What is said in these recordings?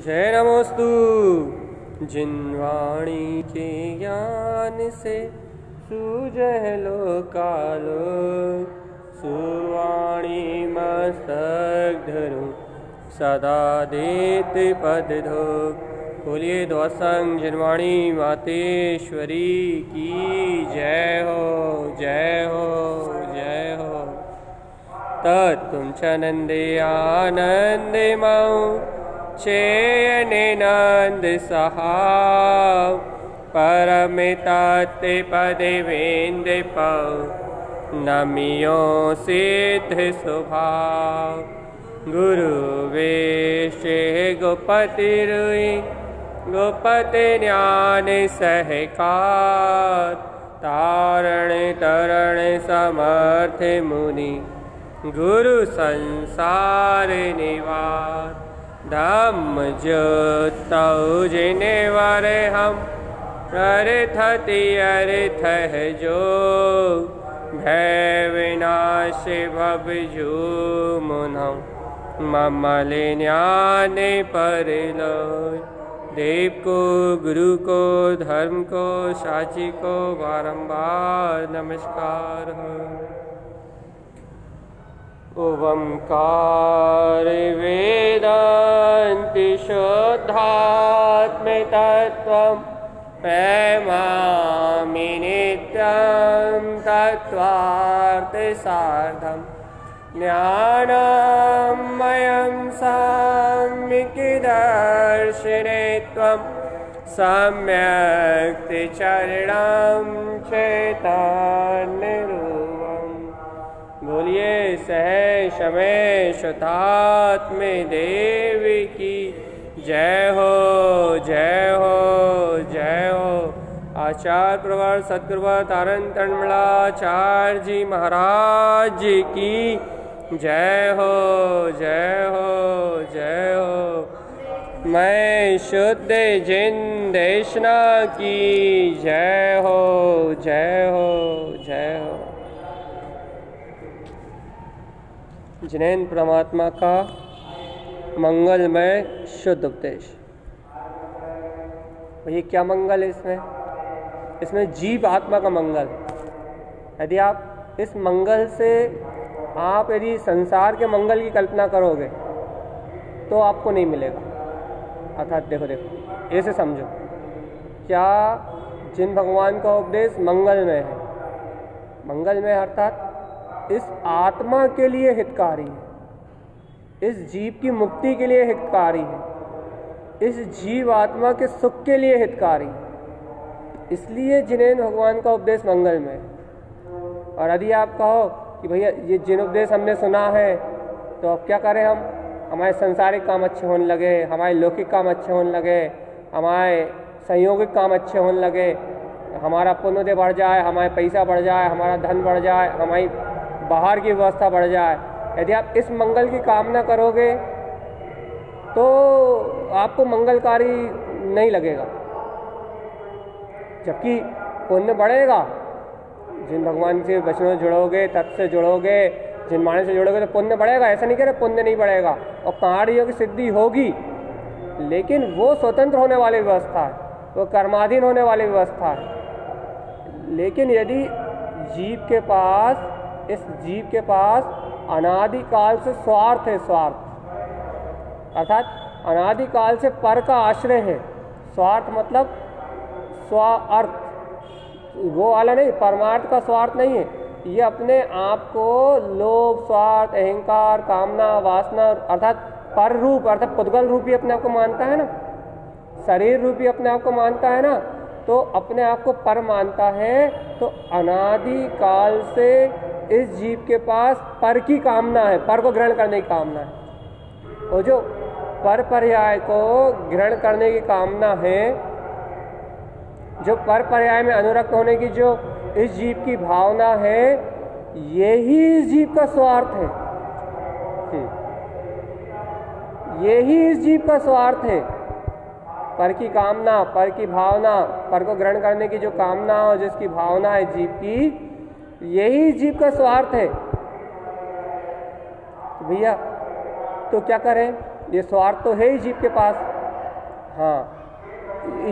जय नमोस्तु। जिनवाणी के ज्ञान से सूझह लोकालो, सुवाणी मस्तक धरो सदा देत पद धो। बोलिए द्वासंग जिनवाणी मातेश्वरी की जय हो, जय हो, जय हो। तत्तुम चनंदे आनंदे माऊ चेयने नंद सहाव, परमिताते पदे वेंदे पाऊ नमियो सिद्ध स्वभाव। गुरु वेशे गोपति रुई गोपति ज्ञान सहकार, तारण तरण समर्थ मुनि गुरु संसार निवार। धम्म ज्योतौ जिने वारे हम अर्थ है जो, भय विनाश भव जो मुनौ ममल ज्ञान पर लोय। देव को, गुरु को, धर्म को, साची को बारंबार नमस्कार हो। ओंकार वेदांति शुद्धात्म तत्त्वं प्रेमामि नित्यं तत्त्वार्थ सार्धं। ज्ञानमयं सम्यक् दर्शिने त्वं सम्यक् चरणं चैतन्यरूपम्। बोलिए सहर्ष में शुद्धात्म देव की जय हो, जय हो, जय हो। आचार्य प्रवर सद्गुरुवर तारण तन्मलाचार्य जी महाराज जी की जय हो, जय हो, जय हो। मैं शुद्ध जिन देशना की जय हो, जय हो, जय हो। जिनेन्द्र परमात्मा का मंगलमय शुद्ध उपदेश। ये क्या मंगल है इसमें? इसमें जीव आत्मा का मंगल। यदि आप इस मंगल से आप यदि संसार के मंगल की कल्पना करोगे तो आपको नहीं मिलेगा। अर्थात देखो ऐसे समझो, क्या जिन भगवान का उपदेश मंगलमय है, मंगलमय अर्थात इस आत्मा के लिए हितकारी है, इस जीव की मुक्ति के लिए हितकारी है, इस जीव आत्मा के सुख के लिए हितकारी है। इसलिए जिनेन्द्र भगवान का उपदेश मंगलमय है। और यदि आप कहो कि भैया ये जिन उपदेश हमने सुना है तो अब क्या करें, हम हमारे संसारिक काम अच्छे होने लगे, हमारे लौकिक काम अच्छे होने लगे, हमारे संयोगिक काम अच्छे होने लगे, हमारा पुण्य बढ़ जाए, हमारे पैसा बढ़ जाए, हमारा धन बढ़ जाए, हमारी बाहर की व्यवस्था बढ़ जाए। यदि आप इस मंगल की कामना करोगे तो आपको मंगलकारी नहीं लगेगा। जबकि पुण्य बढ़ेगा, जिन भगवान से वचनों से जुड़ोगे, तत्व से जुड़ोगे, जिन माने से जुड़ोगे तो पुण्य बढ़ेगा। ऐसा नहीं कह रहे पुण्य नहीं बढ़ेगा, और कार्यों की सिद्धि होगी, लेकिन वो स्वतंत्र होने वाली व्यवस्था है, वो कर्माधीन होने वाली व्यवस्था है। लेकिन यदि जीव के पास, इस जीव के पास अनादिकाल से स्वार्थ है, स्वार्थ अर्थात अनादिकाल से पर का आश्रय है। स्वार्थ मतलब स्वार्थ, वो वाला नहीं, परमार्थ का स्वार्थ नहीं है। ये अपने आप को लोभ, स्वार्थ, अहंकार, कामना, वासना अर्थात पर रूप अर्थात पुद्गल रूपी अपने आप को मानता है ना, शरीर रूपी अपने आप को मानता है ना, तो अपने आप को पर मानता है। तो अनादिकाल से इस जीव के पास पर की कामना है, पर को ग्रहण करने की कामना है। और जो पर पर्याय को ग्रहण करने की कामना है, जो पर पर्याय में अनुरक्त होने की जो इस जीव की भावना है, यही इस जीव का स्वार्थ है। यही इस जीव का स्वार्थ है। पर की कामना, पर की भावना, पर को ग्रहण करने की जो कामना और जिसकी भावना है जीव की, यही जीव का स्वार्थ है। भैया तो क्या करें, ये स्वार्थ तो है ही जीव के पास, हाँ,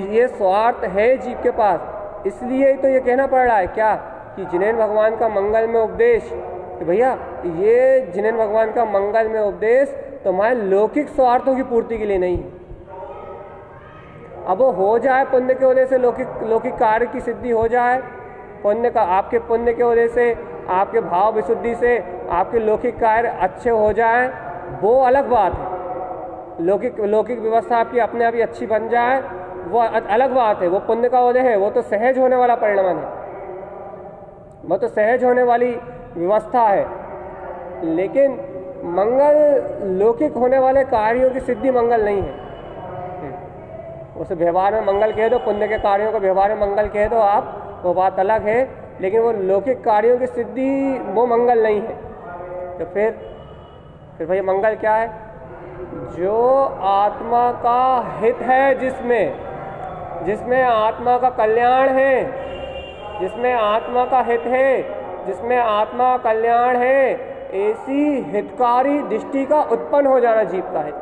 ये स्वार्थ है जीव के पास, इसलिए तो ये कहना पड़ रहा है क्या कि जिनेन भगवान का मंगल में उपदेश, कि भैया ये जिनेन भगवान का मंगल में उपदेश तुम्हारे लौकिक स्वार्थों की पूर्ति के लिए नहीं है। अब वो हो जाए पुण्य के वजह से, लौकिक कार्य की सिद्धि हो जाए, पुण्य का, आपके पुण्य के वजह से, आपके भाव विशुद्धि से आपके लौकिक कार्य अच्छे हो जाए, वो अलग बात है। लौकिक व्यवस्था आपकी अपने आप ही अच्छी बन जाए, वो अलग बात है, वो पुण्य का उदय है, वो तो सहज होने वाला परिणमन है, वो तो सहज होने वाली व्यवस्था है। लेकिन मंगल लौकिक होने वाले कार्यों की सिद्धि मंगल नहीं है। उसे व्यवहार में मंगल कह दो, पुण्य के कार्यों को व्यवहार में मंगल कह दो आप, वो बात अलग है, लेकिन वो लौकिक कार्यों की सिद्धि वो मंगल नहीं है। तो फिर भैया मंगल क्या है? जो आत्मा का हित है, जिसमें आत्मा का कल्याण है, जिसमें आत्मा का हित है, जिसमें आत्मा का कल्याण है, ऐसी हितकारी दृष्टि का उत्पन्न हो जाना जीव का हित,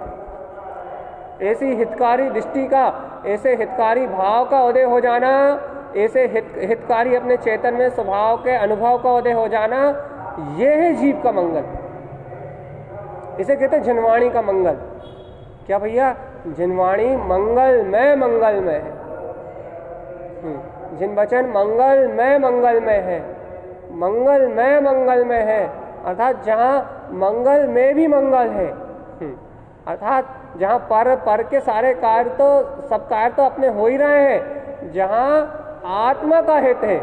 ऐसी हितकारी दृष्टि का, ऐसे हितकारी भाव का उदय हो जाना, ऐसे हितकारी अपने चेतन में स्वभाव के अनुभव का उदय हो जाना, ये है जीव का मंगल। इसे कहते हैं जिनवाणी का मंगल। क्या भैया? जिनवाणी मंगल में है, जिन वचन मंगल में है, मंगल में है, अर्थात जहाँ मंगल में भी मंगल है, अर्थात जहाँ पर के सारे कार्य तो, सब कार्य तो अपने हो ही रहे हैं, जहाँ आत्मा का हित है,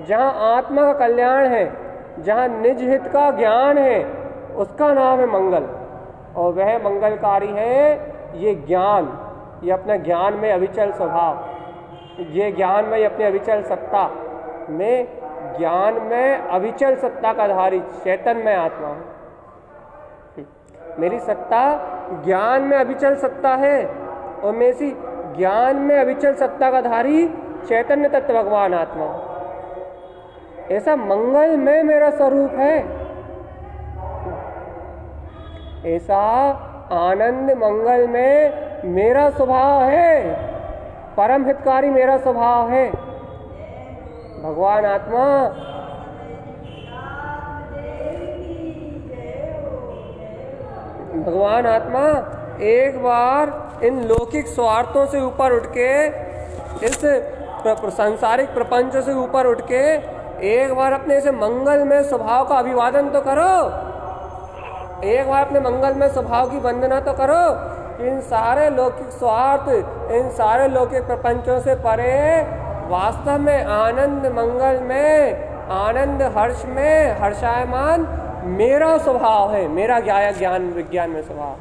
जहाँ आत्मा का कल्याण है, जहाँ निज हित का ज्ञान है, उसका नाम है मंगल। और वह मंगलकारी है ये ज्ञान, ये अपने ज्ञान में अविचल स्वभाव, ये ज्ञान में अपने अविचल सत्ता में, ज्ञान में अविचल सत्ता का धारी चेतन में आत्मा हूँ। मेरी सत्ता ज्ञान में अविचल सत्ता है, और मैं इसी ज्ञान में अविचल सत्ता का धारी चैतन्य तत्व भगवान आत्मा। ऐसा मंगल में मेरा स्वरूप है, ऐसा आनंद मंगल में मेरा स्वभाव है, परम हितकारी मेरा स्वभाव है। भगवान आत्मा एक बार इन लौकिक स्वार्थों से ऊपर उठ के, इस सांसारिक प्रपंचों से ऊपर उठ के, एक बार अपने इसे मंगल में स्वभाव का अभिवादन तो करो, एक बार अपने मंगल में स्वभाव की वंदना तो करो। इन सारे लौकिक स्वार्थ, इन सारे लौकिक प्रपंचों से परे वास्तव में आनंद मंगल में, आनंद हर्ष में हर्षायमान मेरा स्वभाव है, मेरा ज्ञान विज्ञान में स्वभाव।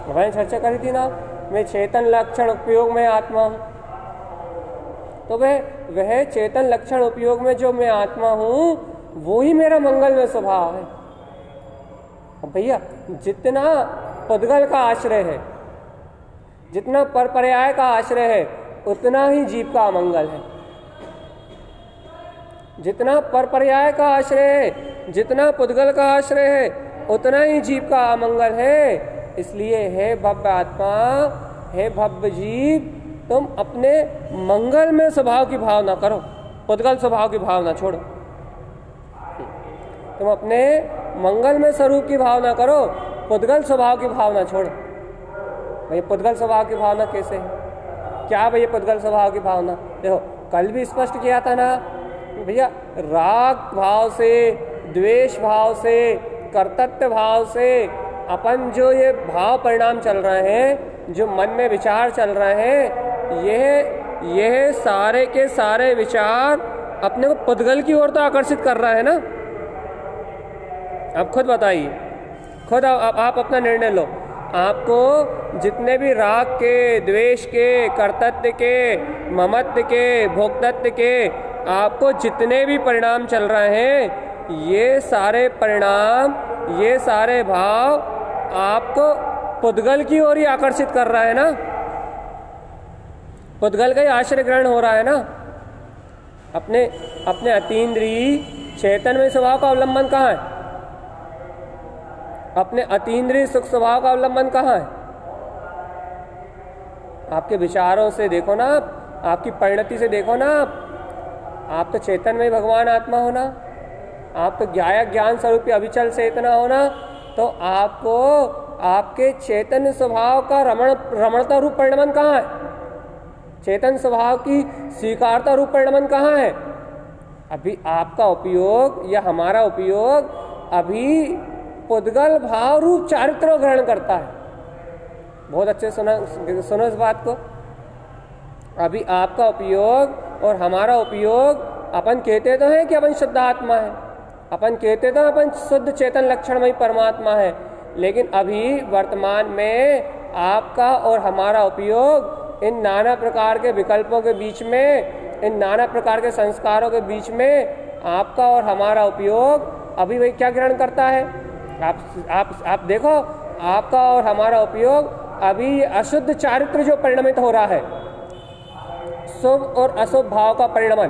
मैंने चर्चा करी थी ना, मैं चेतन लक्षण उपयोग में आत्मा हूँ, तो वह चेतन लक्षण उपयोग में जो मैं आत्मा हूँ, वो ही मेरा मंगल में स्वभाव है। भैया जितना पुद्गल का आश्रय है, जितना परपर्याय का आश्रय है, उतना ही जीव का अमंगल है। जितना परपर्याय का आश्रय है, जितना पुद्गल का आश्रय है, उतना ही जीव का अमंगल है। इसलिए हे भव्य आत्मा, हे भव्य जीव, तुम अपने मंगल में स्वभाव की भावना करो, पुद्गल स्वभाव की भावना छोड़ो। तुम अपने मंगल में स्वरूप की भावना करो, पुद्गल स्वभाव की भावना छोड़ो। भाई पुद्गल स्वभाव की भावना कैसे है? क्या भैया पुद्गल स्वभाव की भावना? देखो कल भी स्पष्ट किया था ना भैया, राग भाव से, द्वेष भाव से, कर्तव्य भाव से अपन जो ये भाव परिणाम चल रहे हैं, जो मन में विचार चल रहे हैं, यह सारे के सारे विचार अपने को पुद्गल की ओर तो आकर्षित कर रहा है ना। अब खुद बताइए, खुद आप अपना निर्णय लो। आपको जितने भी राग के, द्वेष के, कर्तव्य के, ममत्व के, भोक्तत्व के, आपको जितने भी परिणाम चल रहे हैं, ये सारे परिणाम, ये सारे भाव आपको पुद्गल की ओर ही आकर्षित कर रहा है ना, पुद्गल का ही आश्रय ग्रहण हो रहा है ना। अपने अतीन्द्रिय चेतन में स्वभाव का अवलंबन कहाँ है? अपने अतीन्द्रिय सुख स्वभाव का अवलंबन कहाँ है? आपके विचारों से देखो ना, आपकी परिणति से देखो ना, आप तो चेतन में भगवान आत्मा हो ना, आप तो ज्ञान स्वरूपी अविचल चेतना हो ना, तो आपको आपके चेतन स्वभाव का रमणता रूप परिणमन कहाँ है? चेतन स्वभाव की स्वीकारता रूप परिणमन कहाँ है? अभी आपका उपयोग या हमारा उपयोग अभी पुद्गल भाव रूप चारित्र ग्रहण करता है। बहुत अच्छे सुनो इस बात को। अभी आपका उपयोग और हमारा उपयोग, अपन कहते तो हैं कि अपन शुद्ध आत्मा है, अपन कहते तो अपन शुद्ध चेतन लक्षणमयी परमात्मा है, लेकिन अभी वर्तमान में आपका और हमारा उपयोग इन नाना प्रकार के विकल्पों के बीच में, इन नाना प्रकार के संस्कारों के बीच में आपका और हमारा उपयोग अभी वही क्या ग्रहण करता है? आप देखो, आपका और हमारा उपयोग अभी अशुद्ध चारित्र जो परिणमित हो रहा है, शुभ और अशुभ भाव का परिणमन,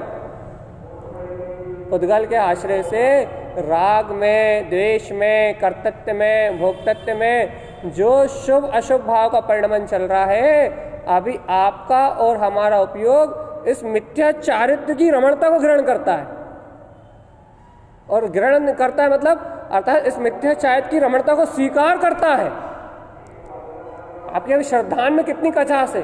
पुद्गल के आश्रय से राग में, द्वेष में, कर्तृत्व में, भोक्तृत्व में जो शुभ अशुभ भाव का परिणमन चल रहा है, अभी आपका और हमारा उपयोग इस मिथ्या चारित्र की रमणता को ग्रहण करता है। और ग्रहण करता है मतलब अर्थात इस मिथ्या चारित्र की रमणता को स्वीकार करता है। आपके अभी श्रद्धान में कितनी कचास है,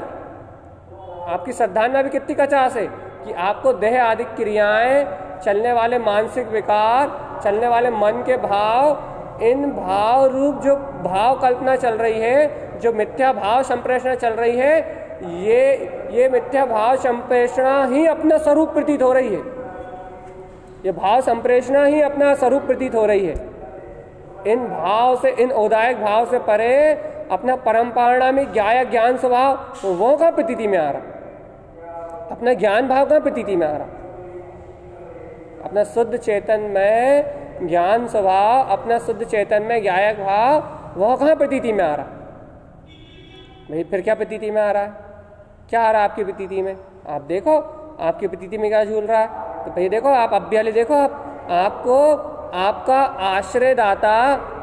आपकी श्रद्धान में अभी कितनी कचास है कि आपको देह आदि क्रियाएं, चलने वाले मानसिक विकार, चलने वाले मन के भाव, इन भाव रूप जो भाव कल्पना चल रही है, जो मिथ्या भाव संप्रेषणा चल रही है, ये मिथ्या भाव संप्रेषणा ही अपना स्वरूप प्रतीत हो रही है। ये भाव संप्रेषणा ही अपना स्वरूप प्रतीत हो रही है। इन भाव से, इन औदायक भाव से परे अपना परम्परा में ज्ञान स्वभाव वो कहाँ प्रतीति में आ रहा? अपना ज्ञान भाव कहाँ प्रतीति में आ रहा? अपना शुद्ध चेतन में ज्ञान स्वभाव, अपना शुद्ध चेतन में ज्ञायक भाव वह कहाँ प्रतीति में आ रहा? भाई फिर क्या प्रतीति में आ रहा है? क्या आ रहा है आपकी प्रतीति में? आप देखो आपकी प्रतीति में क्या झूल रहा है। तो भाई देखो, आप अभ्याले देखो, आपको आपका आश्रयदाता,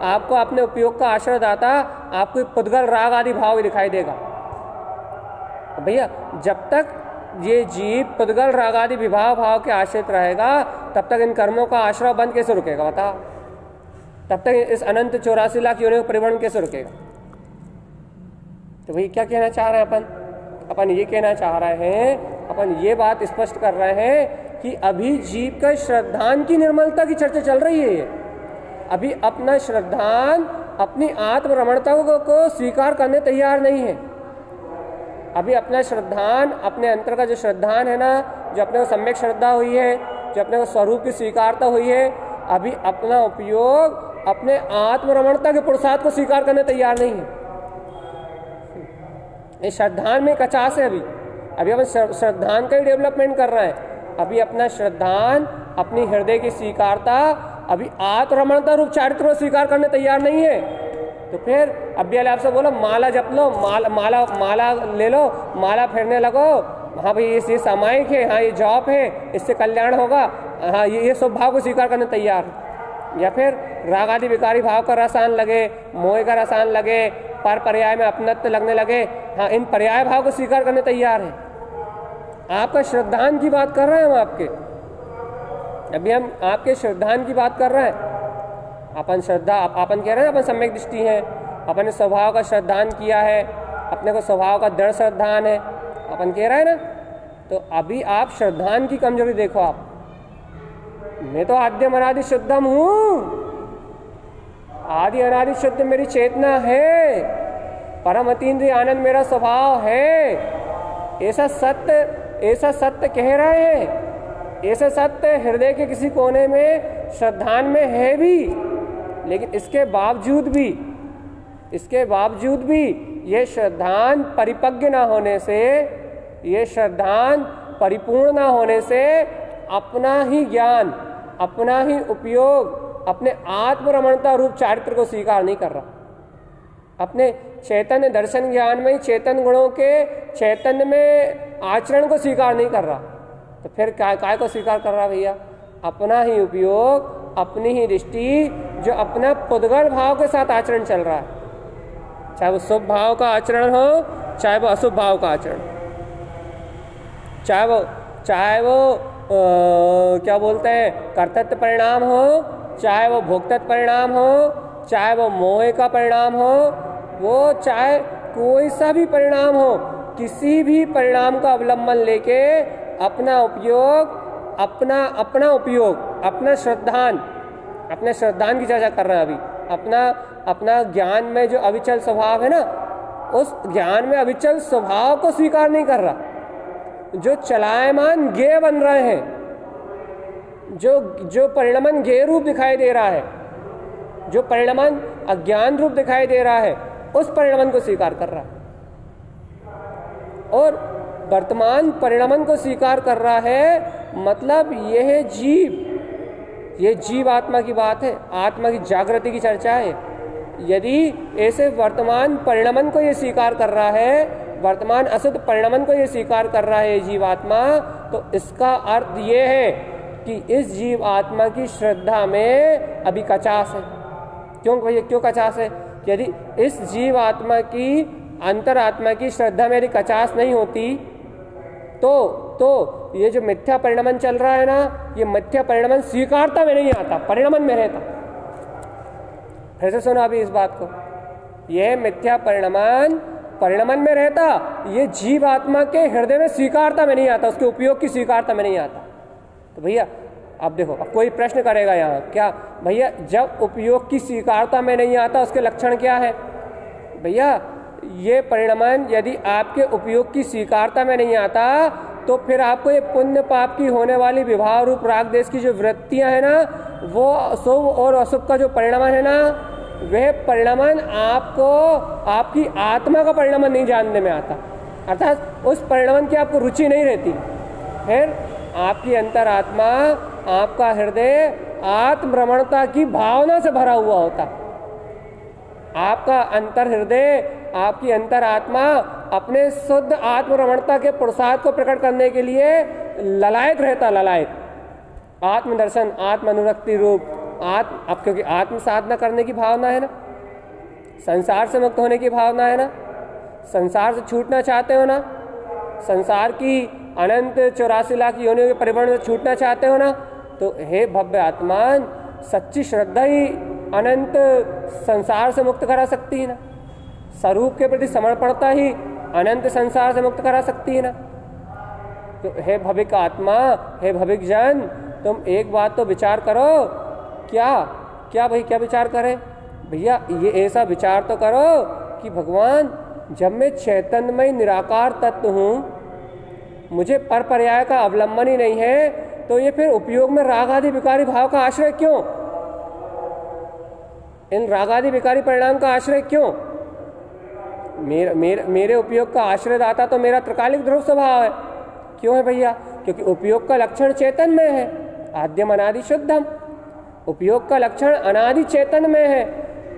आपको अपने उपयोग का आश्रयदाता आपको पुद्गल राग आदि भाव ही दिखाई देगा। भैया जब तक ये जीव पुद्गल राग आदि विभाव भाव के आश्रित रहेगा, तब तक इन कर्मों का आश्रय बंद कैसे रुकेगा बताओ? तब तक इस अनंत 84 लाख योनियों का परिवर्तन कैसे रुकेगा? तो भाई क्या कहना चाह रहे हैं अपन ये कहना चाह रहे हैं, अपन ये बात स्पष्ट कर रहे हैं कि अभी जीव का श्रद्धान की निर्मलता की चर्चा चल रही है। अभी अपना श्रद्धान अपनी आत्मरमणता को स्वीकार करने तैयार नहीं है। अभी अपना श्रद्धान, अपने अंतर का जो श्रद्धान है ना, जो अपने को सम्यक श्रद्धा हुई है, जो अपने को स्वरूप की स्वीकारता हुई है, अभी अपना उपयोग अपने आत्मरमणता के पुरुषार्थ को स्वीकार करने तैयार नहीं है। इस श्रद्धान में कचास है। अभी अपन श्रद्धान का ही डेवलपमेंट कर रहे हैं। अभी अपना श्रद्धान, अपनी हृदय की स्वीकारता, अभी आत्मरमणता रूप चारित्र को स्वीकार करने तैयार नहीं है। तो फिर अभी आपसे बोलो माला जप लो, माला ले लो, माला फेरने लगो, हाँ भाई ये सामायिक है, हाँ ये जॉब है, इससे कल्याण होगा, हाँ ये सब भाव को स्वीकार करने तैयार है। या फिर राग आदि विकारी भाव का रसान लगे, मोह का रसान लगे, पर पर्याय में अपनत्व लगने लगे, हाँ इन पर्याय भाव को स्वीकार करने तैयार है। आपका श्रद्धान की बात कर रहे हैं हम आपके, अभी हम आपके श्रद्धान की बात कर रहे हैं। अपन श्रद्धा, अपन कह रहे हैं अपन सम्यक दृष्टि है, अपन ने स्वभाव का श्रद्धान किया है, अपने को स्वभाव का दृढ़ श्रद्धान है, अपन कह रहे हैं ना। तो अभी आप श्रद्धान की कमजोरी देखो। आप, मैं तो आद्य अनादि शुद्धम हूँ, आदि अनादि शुद्ध मेरी चेतना है, परम अतीन्द्रिय आनंद मेरा स्वभाव है, ऐसा सत्य कह रहे हैं। ऐसा सत्य हृदय के किसी कोने में श्रद्धान में है भी, लेकिन इसके बावजूद भी ये श्रद्धान परिपक्व ना होने से, ये श्रद्धान परिपूर्ण ना होने से अपना ही ज्ञान, अपना ही उपयोग, अपने आत्मरमणता रूप चारित्र को स्वीकार नहीं कर रहा। अपने चैतन्य दर्शन ज्ञान में, चेतन गुणों के चैतन्य में आचरण को स्वीकार नहीं कर रहा। तो फिर काय को स्वीकार कर रहा भैया? अपना ही उपयोग, अपनी ही दृष्टि, जो अपना पुद्गल भाव के साथ आचरण चल रहा है, चाहे वो शुभ भाव का आचरण हो, चाहे वो अशुभ भाव का आचरण, चाहे वो क्या बोलते हैं कर्तव्य परिणाम हो, चाहे वो भोक्तत्व परिणाम हो, चाहे वो मोह का परिणाम हो, वो चाहे कोई सा भी परिणाम हो, किसी भी परिणाम का अवलंबन लेके अपना उपयोग अपने श्रद्धान की चर्चा कर रहे हैं अभी। अपना ज्ञान में जो अविचल स्वभाव है ना, उस ज्ञान में अविचल स्वभाव को स्वीकार नहीं कर रहा। जो चलायमान ज्ञेय बन रहे हैं, जो परिणमन ज्ञेय रूप दिखाई दे रहा है, जो परिणमन अज्ञान रूप दिखाई दे रहा है, उस परिणमन को स्वीकार कर रहा है। और वर्तमान परिणमन को स्वीकार कर रहा है, मतलब ये जीव आत्मा की बात है, आत्मा की जागृति की चर्चा है। यदि ऐसे वर्तमान परिणमन को ये स्वीकार कर रहा है, वर्तमान अशुद्ध परिणमन को ये स्वीकार कर रहा है जीवात्मा, तो इसका अर्थ ये है कि इस जीव आत्मा की श्रद्धा में अभी कचास है। क्यों भैया, क्यों कचास है? यदि इस जीव आत्मा की अंतरात्मा की श्रद्धा में यदि कचास नहीं होती तो ये जो मिथ्या परिणमन चल रहा है ना, ये मिथ्या परिणमन स्वीकारता में नहीं आता, परिणमन में रहता। फिर से सुनो अभी इस बात को, यह मिथ्या परिणमन में रहता, ये जीव आत्मा के हृदय में स्वीकारता में नहीं आता, उसके उपयोग की स्वीकारता में नहीं आता। तो भैया अब देखो, अब कोई प्रश्न करेगा यहाँ, क्या भैया जब उपयोग की स्वीकारता में नहीं आता उसके लक्षण क्या है? भैया ये परिणमन यदि आपके उपयोग की स्वीकारता में नहीं आता, तो फिर आपको ये पुण्य पाप की होने वाली विभाव रूप राग देश की जो वृत्तियां हैं ना, वो शुभ और अशुभ का जो परिणमन है ना, वह परिणमन आपको आपकी आत्मा का परिणमन नहीं जानने में आता, अर्थात उस परिणमन की आपको रुचि नहीं रहती। फिर आपकी अंतरात्मा, आपका हृदय आत्मरमणता की भावना से भरा हुआ होता। आपका अंतर हृदय, आपकी अंतरात्मा अपने शुद्ध आत्मरमणता के प्रसाद को प्रकट करने के लिए ललायत रहता, ललायत। आत्मदर्शन, आत्म अनुरक्ति रूप अब क्योंकि आत्म साधना करने की भावना है ना, संसार से मुक्त होने की भावना है ना, संसार से छूटना चाहते हो ना, संसार की अनंत 84 लाख योनियों के परिवर्ण से छूटना चाहते हो ना, तो हे भव्य आत्मान, सच्ची श्रद्धा ही अनंत संसार से मुक्त करा सकती है ना, स्वरूप के प्रति समर्पणता ही अनंत संसार से मुक्त करा सकती है ना। तो हे भविक आत्मा, हे भविक जन, तुम एक बात तो विचार करो। क्या भाई, क्या विचार करें भैया? ये ऐसा विचार तो करो कि भगवान, जब मैं चैतन्यमय निराकार तत्व हूँ, मुझे पर पर्याय का अवलंबन ही नहीं है, तो ये फिर उपयोग में राग आदि विकारी भाव का आश्रय क्यों? इन राग आदि विकारी परिणाम का आश्रय क्यों? मेरे उपयोग का आश्रय दाता तो मेरा त्रिकालिक ध्रुव स्वभाव है। क्यों है भैया? क्योंकि उपयोग का लक्षण चेतन में है, आद्यम अनादि शुद्धम। उपयोग का लक्षण अनादि चेतन में है,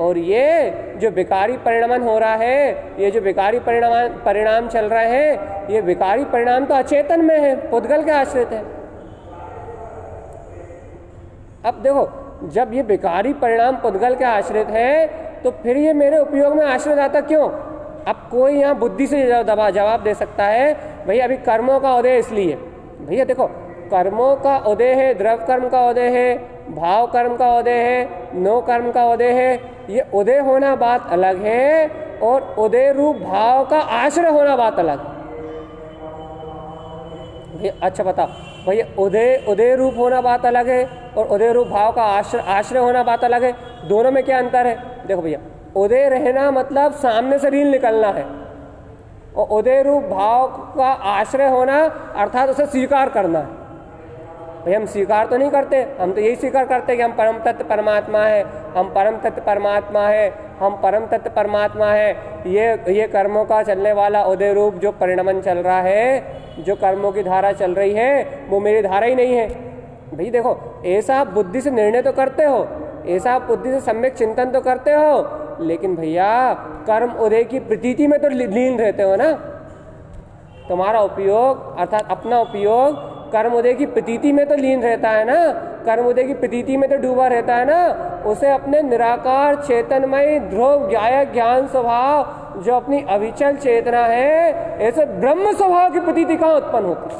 और ये जो विकारी परिणमन हो रहा है, ये जो विकारी परिणाम चल रहे हैं, ये विकारी परिणाम तो अचेतन में है, पुद्गल के आश्रित है। अब देखो, जब ये विकारी परिणाम पुद्गल के आश्रित है, तो फिर ये मेरे उपयोग में आश्रित आता क्यों? अब कोई यहाँ बुद्धि से जवाब दे सकता है, भैया अभी कर्मों का उदय इसलिए। भैया देखो, कर्मों का उदय है, द्रव्य कर्म का उदय है, भाव कर्म का उदय है, नो कर्म का उदय है। ये उदय होना बात अलग है, और उदय रूप भाव का आश्रय होना बात अलग। भैया अच्छा बताओ भैया, उदय रूप होना बात अलग है, और उदय रूप भाव का आश्रय होना बात अलग है। दोनों में क्या अंतर है? देखो भैया, उदय रहना मतलब सामने से रील निकलना है, और उदय रूप भाव का आश्रय होना अर्थात उसे स्वीकार करना है। भाई हम स्वीकार तो नहीं करते, हम तो यही स्वीकार करते कि हम परम तत्व परमात्मा है, हम परम तत्व परमात्मा है, हम परम तत्व परमात्मा है। ये कर्मों का चलने वाला उदय रूप जो परिणमन चल रहा है, जो कर्मों की धारा चल रही है, वो मेरी धारा ही नहीं है। भाई देखो, ऐसा आप बुद्धि से निर्णय तो करते हो, ऐसा आप बुद्धि से सम्यक चिंतन तो करते हो, लेकिन भैया कर्म उदय की प्रतीति में तो लीन रहते हो ना। तुम्हारा उपयोग अर्थात अपना उपयोग कर्म उदय की प्रतीति में तो लीन रहता है ना, कर्म उदय की प्रतीति में तो डूबा रहता है ना। उसे अपने निराकार चेतनमय ध्रुव ज्ञायक ज्ञान स्वभाव जो अपनी अविचल चेतना है, ऐसे ब्रह्म स्वभाव की प्रतीति कहाँ उत्पन्न होती।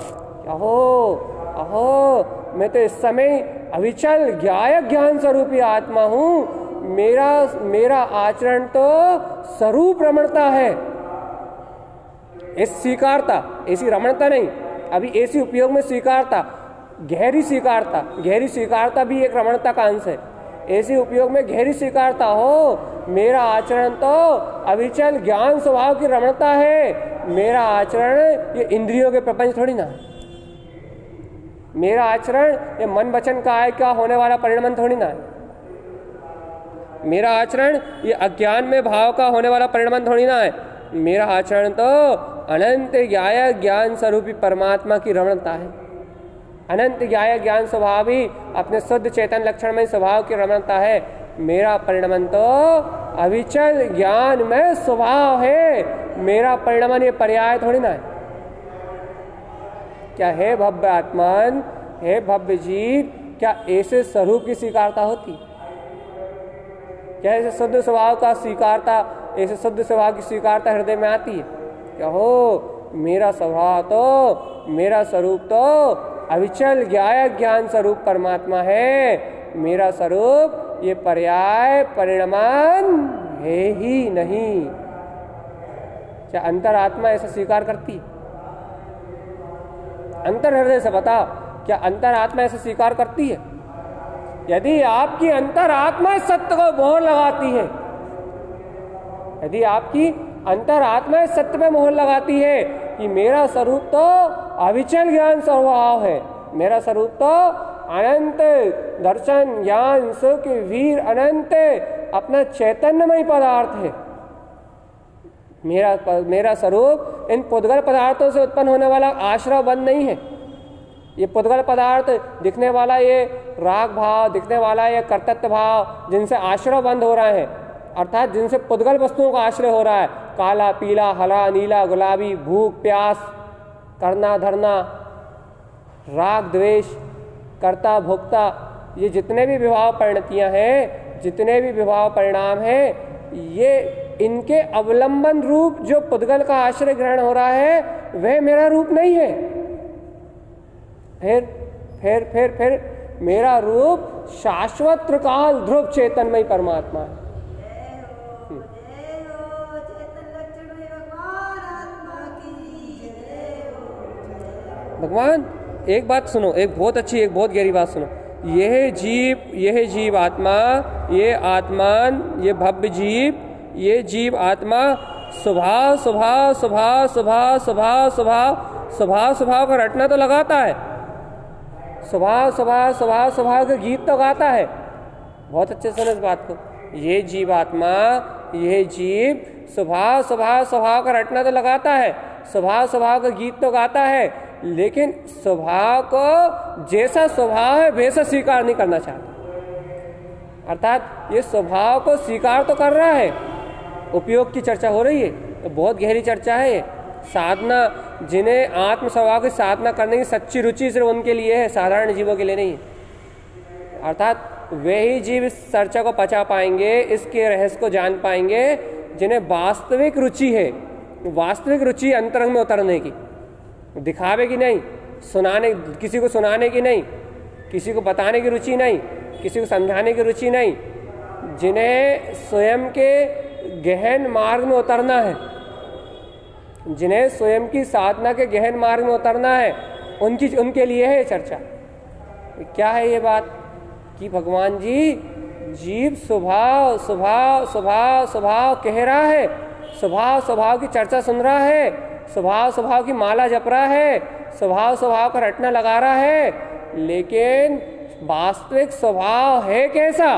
अहो मैं तो इस समय अविचल ज्ञायक ज्ञान स्वरूपी आत्मा हूँ। मेरा आचरण तो स्वरूप रमणता है। इस स्वीकारता, ऐसी रमणता नहीं, अभी ऐसी उपयोग में स्वीकारता, गहरी स्वीकारता भी एक रमणता का अंश है। ऐसे उपयोग में गहरी स्वीकारता हो, मेरा आचरण तो अविचल ज्ञान स्वभाव की रमणता है। मेरा आचरण ये इंद्रियों के प्रपंच थोड़ी ना है। मेरा आचरण ये मन वचन काया का होने वाला परिणमन थोड़ी ना है। मेरा आचरण ये अज्ञान में भाव का होने वाला परिणमन थोड़ी ना है। मेरा आचरण तो अनंत ज्ञायक ज्ञान स्वरूपी परमात्मा की रमणता है। अनंत ज्ञायक ज्ञान स्वभाव ही अपने शुद्ध चेतन लक्षण में स्वभाव की रमणता है। मेरा परिणमन तो अविचल ज्ञान में स्वभाव है। मेरा परिणमन ये पर्याय थोड़ी ना है। क्या है भव्य आत्मान, है भव्य जीव, क्या ऐसे स्वरूप की स्वीकारता होती? क्या ऐसे शुद्ध स्वभाव का स्वीकारता, ऐसे शुद्ध स्वभाव की स्वीकारता हृदय में आती है? क्या हो मेरा स्वभाव तो, मेरा स्वरूप तो अविचल ज्ञायक ज्ञान स्वरूप परमात्मा है। मेरा स्वरूप ये पर्याय परिणमान है ही नहीं। क्या अंतरात्मा ऐसा स्वीकार करती है? अंतर हृदय से बताओ, क्या अंतरात्मा ऐसा स्वीकार करती है? यदि आपकी अंतरात्मा सत्य को मोहर लगाती है, यदि आपकी अंतरात्मा सत्य पे मोहर लगाती है कि मेरा स्वरूप तो अविचल ज्ञान स्वभाव है, मेरा स्वरूप तो अनंत दर्शन ज्ञान सुख वीर अनंत अपना चैतन्यमय पदार्थ है, मेरा स्वरूप इन पुद्गल पदार्थों से उत्पन्न होने वाला आश्रय बंध नहीं है। ये पुद्गल पदार्थ दिखने वाला ये राग भाव, दिखने वाला ये कर्तृत्व भाव जिनसे आश्रय बंद हो रहे हैं, अर्थात जिनसे पुद्गल वस्तुओं का आश्रय हो रहा है, काला पीला हरा नीला गुलाबी, भूख प्यास, करना धरना, राग द्वेष, कर्ता भोक्ता, ये जितने भी विभाव परिणतियां हैं, जितने भी विभाव परिणाम हैं, ये इनके अवलंबन रूप जो पुद्गल का आश्रय ग्रहण हो रहा है वह मेरा रूप नहीं है। फिर मेरा रूप शाश्वत त्रिकाल ध्रुव चेतनमय परमात्मा है। भगवान एक बात सुनो, एक बहुत अच्छी, एक बहुत गहरी बात सुनो। यह जीव आत्मा, ये आत्मान, ये भव्य जीव, ये जीव आत्मा स्वभाव स्वभाव स्वभाव स्वभाव स्वभाव स्वभाव स्वभाव स्वभाव का रटना तो लगाता है, स्वभाव स्वभाव स्वभाव स्वभाव का गीत तो गाता है। बहुत अच्छे से इस बात को, ये जीव आत्मा, यह जीव स्वभाव स्वभाव स्वभाव का रटना तो लगाता है, स्वभाव स्वभाव का गीत तो गाता है, लेकिन स्वभाव को जैसा स्वभाव है वैसा स्वीकार नहीं करना चाहता। अर्थात ये स्वभाव को स्वीकार तो कर रहा है, उपयोग की चर्चा हो रही है, तो बहुत गहरी चर्चा है ये। साधना, जिन्हें आत्म स्वभाव की साधना करने की सच्ची रुचि सिर्फ उनके लिए है, साधारण जीवों के लिए नहीं है। अर्थात वे ही जीव इस चर्चा को पचा पाएंगे, इसके रहस्य को जान पाएंगे, जिन्हें वास्तविक रुचि है, वास्तविक रुचि अंतरंग में उतरने की, दिखावे की नहीं, सुनाने, किसी को सुनाने की नहीं, किसी को बताने की रुचि नहीं, किसी को समझाने की रुचि नहीं, जिन्हें स्वयं के गहन मार्ग में उतरना है, जिन्हें स्वयं की साधना के गहन मार्ग में उतरना है, उनके लिए है चर्चा। क्या है ये बात कि भगवान जी जीव स्वभाव स्वभाव स्वभाव स्वभाव कह रहा है, स्वभाव स्वभाव की चर्चा सुन रहा है, स्वभाव स्वभाव की माला जप रहा है, स्वभाव स्वभाव का रटना लगा रहा है, लेकिन वास्तविक स्वभाव है कैसा,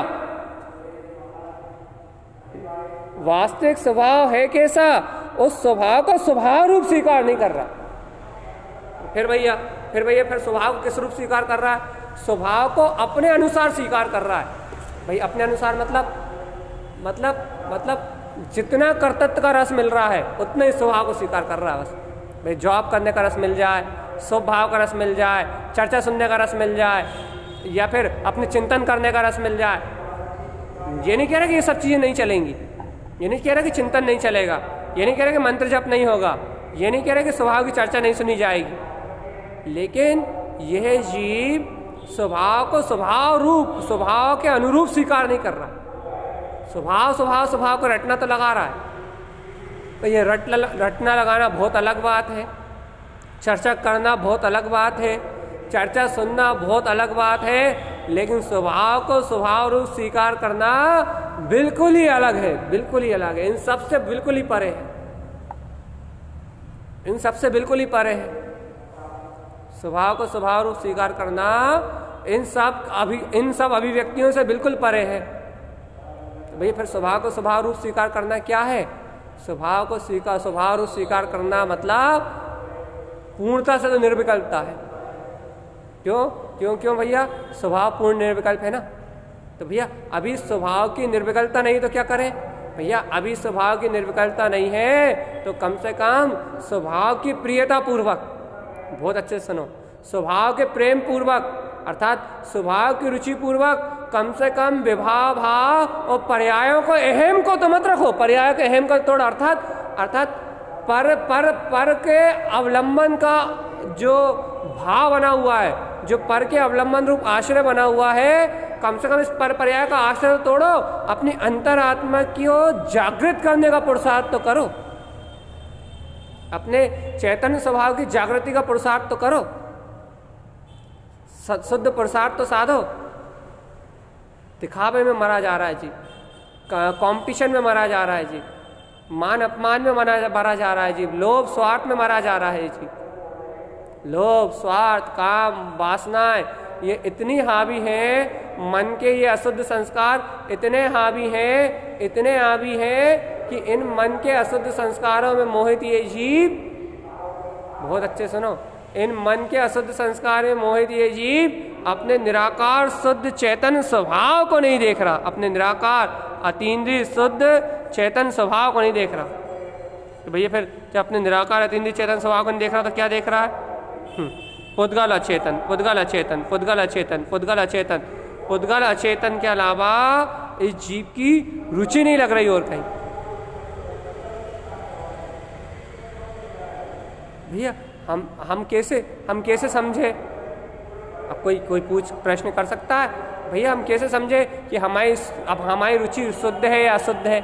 वास्तविक स्वभाव है कैसा, उस स्वभाव को स्वभाव रूप स्वीकार नहीं कर रहा। फिर भैया स्वभाव किस रूप स्वीकार कर रहा है? स्वभाव को अपने अनुसार स्वीकार कर रहा है। भाई अपने अनुसार मतलब जितना कर्तव्य का रस मिल रहा है उतने इस स्वभाव को स्वीकार कर रहा है। बस भाई जॉब करने का रस मिल जाए, स्वभाव का रस मिल जाए, चर्चा सुनने का रस मिल जाए, या फिर अपने चिंतन करने का रस मिल जाए, ये नहीं कह रहा कि ये सब चीज़ें नहीं चलेंगी, ये नहीं कह रहा कि चिंतन नहीं चलेगा, ये नहीं कह रहा कि मंत्र जप नहीं होगा, ये नहीं कह रहा कि स्वभाव की चर्चा नहीं सुनी जाएगी, लेकिन यह जीव स्वभाव को स्वभाव रूप, स्वभाव के अनुरूप स्वीकार नहीं कर रहा। स्वभाव को रटना तो लगा रहा है। तो ये रटना लगाना बहुत अलग बात है, चर्चा करना बहुत अलग बात है, चर्चा सुनना बहुत अलग बात है, लेकिन स्वभाव को स्वभाव रूप स्वीकार करना बिल्कुल ही अलग है, बिल्कुल ही अलग है। इन सबसे बिल्कुल ही परे है, इन सबसे बिल्कुल ही परे है। स्वभाव को स्वभाव रूप स्वीकार करना इन सब अभिव्यक्तियों से बिल्कुल परे है। तो भैया फिर स्वभाव को स्वभाव रूप स्वीकार करना क्या है? स्वभाव को स्वभाव रूप स्वीकार करना मतलब पूर्णता से तो निर्विकल्पता है। क्यों भैया? स्वभाव पूर्ण निर्विकल्प है ना। तो भैया अभी स्वभाव की निर्विकल्पता नहीं तो क्या करें? भैया अभी स्वभाव की निर्विकल्पता नहीं है तो कम से कम स्वभाव की प्रियता पूर्वक, बहुत अच्छे से सुनो, स्वभाव के प्रेम पूर्वक अर्थात स्वभाव की रुचि पूर्वक कम से कम विभाव भाव और पर्यायों को अहम को तो मत रखो, पर्यायों के अहम का तोड़, अर्थात पर के अवलंबन का जो भाव बना हुआ है, जो पर के अवलंबन रूप आश्रय बना हुआ है, कम से कम इस पर पर्याय का आश्रय तो तोड़ो, अपनी अंतरात्मा को जागृत करने का पुरुषार्थ तो करो, अपने चैतन्य स्वभाव की जागृति का पुरुषार्थ तो करो, शुद्ध पुरुषार्थ तो साधो। दिखावे में मरा जा रहा है जी, कंपटीशन में मरा जा रहा है जी, मान अपमान में मरा जा रहा है जी, लोभ स्वार्थ में मरा जा रहा है जी। लोभ स्वार्थ काम वासनाएं ये इतनी हावी हैं, मन के ये अशुद्ध संस्कार इतने हावी हैं कि इन मन के अशुद्ध संस्कारों में मोहित ये जीव, बहुत अच्छे सुनो, इन मन के अशुद्ध संस्कार में मोहित ये जीव अपने निराकार शुद्ध चेतन स्वभाव को नहीं देख रहा, अपने निराकार अतीन्द्रिय शुद्ध चेतन स्वभाव को नहीं देख रहा। तो भैया फिर जब अपने निराकार अतीन्द्रिय चेतन स्वभाव को नहीं देख रहा तो क्या देख रहा है? पुद्गल अचेतन, पुद्गल अचेतन, पुद्गल अचेतन, पुद्गल अचेतन, पुद्गल अचेतन के अलावा इस जीव की रुचि नहीं लग रही और कहीं। भैया हम कैसे समझे? अब कोई प्रश्न कर सकता है, भैया हम कैसे समझे कि हमारी रुचि शुद्ध है या अशुद्ध है?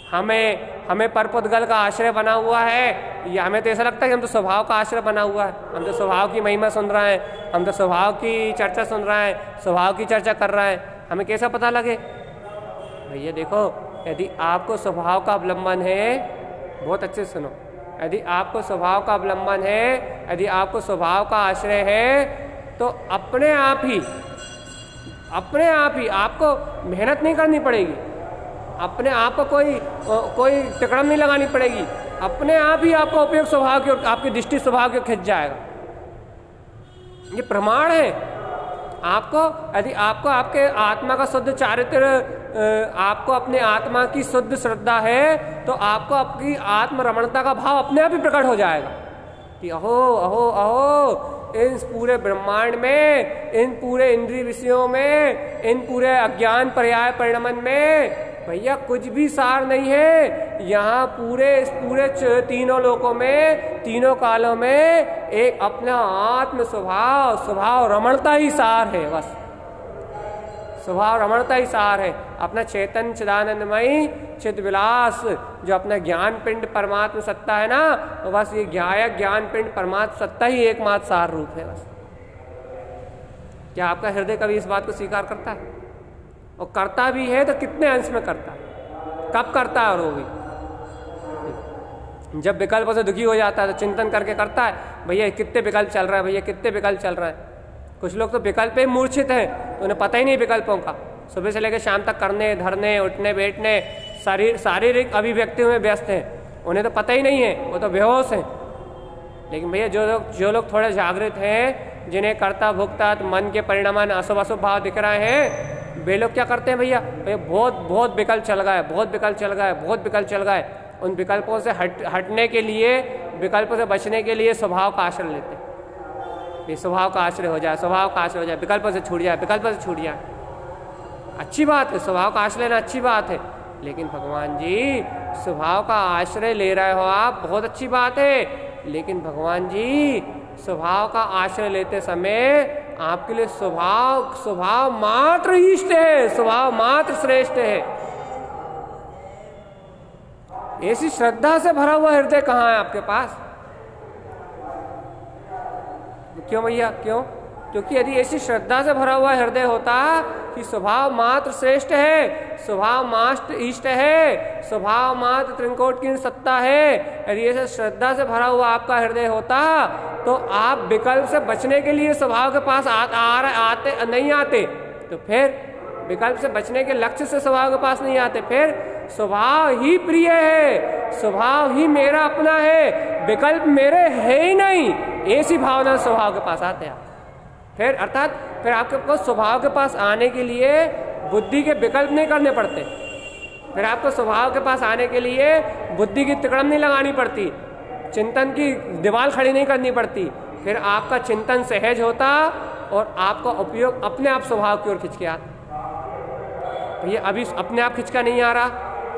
हमें परपुद्गल का आश्रय बना हुआ है या हमें तो ऐसा लगता है कि हम तो स्वभाव का आश्रय बना हुआ है, हम तो स्वभाव की महिमा सुन रहे हैं, हम तो स्वभाव की चर्चा सुन रहे हैं, स्वभाव की चर्चा कर रहे हैं, हमें कैसा पता लगे? भैया देखो, यदि आपको स्वभाव का अवलंबन है, बहुत अच्छे से सुनो, यदि आपको स्वभाव का अवलंबन है, यदि आपको स्वभाव का आश्रय है, तो अपने आप ही आपको मेहनत नहीं करनी पड़ेगी, अपने आप को कोई टिकड़म नहीं लगानी पड़ेगी, अपने आप ही आपका उपयोग स्वभाव की, आपकी दृष्टि स्वभाव की खिंच जाएगा। ये प्रमाण है। यदि आपको आपके आत्मा का शुद्ध चारित्र, आपको अपने आत्मा की शुद्ध श्रद्धा है, तो आपको आपकी आत्मरमणता का भाव अपने आप ही प्रकट हो जाएगा कि अहो अहो अहो, इस पूरे ब्रह्मांड में, इन पूरे इंद्रिय विषयों में, इन पूरे अज्ञान पर्याय परिणमन में भैया कुछ भी सार नहीं है। यहाँ पूरे तीनों लोकों में, तीनों कालों में एक अपना आत्म स्वभाव रमणता ही सार है, बस स्वभाव रमणता ही सार है। अपना चेतन चिदानंदमयी चिद विलास जो अपना ज्ञान पिंड परमात्मा सत्ता है ना, तो बस ये ज्ञान पिंड परमात्मा सत्ता ही एकमात्र सार रूप है बस। क्या आपका हृदय कभी इस बात को स्वीकार करता है? और करता भी है तो कितने अंश में करता है? कब करता है? और वो भी जब विकल्प से दुखी हो जाता है तो चिंतन करके करता है, भैया कितने विकल्प चल रहा है, भैया कितने विकल्प चल रहा है। कुछ लोग तो विकल्प पे मूर्छित हैं, तो उन्हें पता ही नहीं विकल्पों का, सुबह से लेकर शाम तक करने धरने उठने बैठने शारीरिक अभिव्यक्तियों में व्यस्त हैं, उन्हें तो पता ही नहीं है, वो तो बेहोश हैं। लेकिन भैया जो लोग थोड़े जागृत हैं, जिन्हें कर्ता भुगता मन के परिणाम अशुभ अशुभ भाव दिख रहे हैं, वे लोग क्या करते हैं? भैया बहुत विकल्प चल गए, बहुत विकल्प चल गए। उन विकल्पों से हटने के लिए, विकल्पों से बचने के लिए स्वभाव का आश्रय लेते हैं। ये स्वभाव का आश्रय हो जाए, विकल्पों से छूट जाए, अच्छी बात है, स्वभाव का आश्रय लेना अच्छी बात है, लेकिन भगवान जी स्वभाव का आश्रय ले रहे हो आप, बहुत अच्छी बात है, लेकिन भगवान जी स्वभाव का आश्रय लेते समय आपके लिए स्वभाव मात्र इष्ट है, स्वभाव मात्र श्रेष्ठ है। ऐसी श्रद्धा से भरा हुआ हृदय कहाँ है आपके पास? क्यों भैया, क्यों? क्योंकि यदि ऐसी श्रद्धा से भरा हुआ हृदय होता कि स्वभाव मात्र श्रेष्ठ है, स्वभाव मात्र इष्ट है, स्वभाव मात्र त्रिंकोट की सत्ता है, यदि ऐसे श्रद्धा से भरा हुआ आपका हृदय होता तो आप विकल्प से बचने के लिए स्वभाव के पास नहीं आते, तो फिर विकल्प से बचने के लक्ष्य से स्वभाव के पास नहीं आते, फिर स्वभाव ही प्रिय है, स्वभाव ही मेरा अपना है, विकल्प मेरे है ही नहीं, ऐसी भावना स्वभाव के पास आते हैं। फिर अर्थात फिर आपके पास स्वभाव के पास आने के लिए बुद्धि के विकल्प नहीं करने पड़ते, फिर आपको स्वभाव के पास आने के लिए बुद्धि की तिकड़म नहीं लगानी पड़ती, चिंतन की दीवार खड़ी नहीं करनी पड़ती, फिर आपका चिंतन सहज होता और आपका उपयोग अपने आप स्वभाव की ओर खिंच के आता। ये अभी अपने आप खिंचका नहीं आ रहा,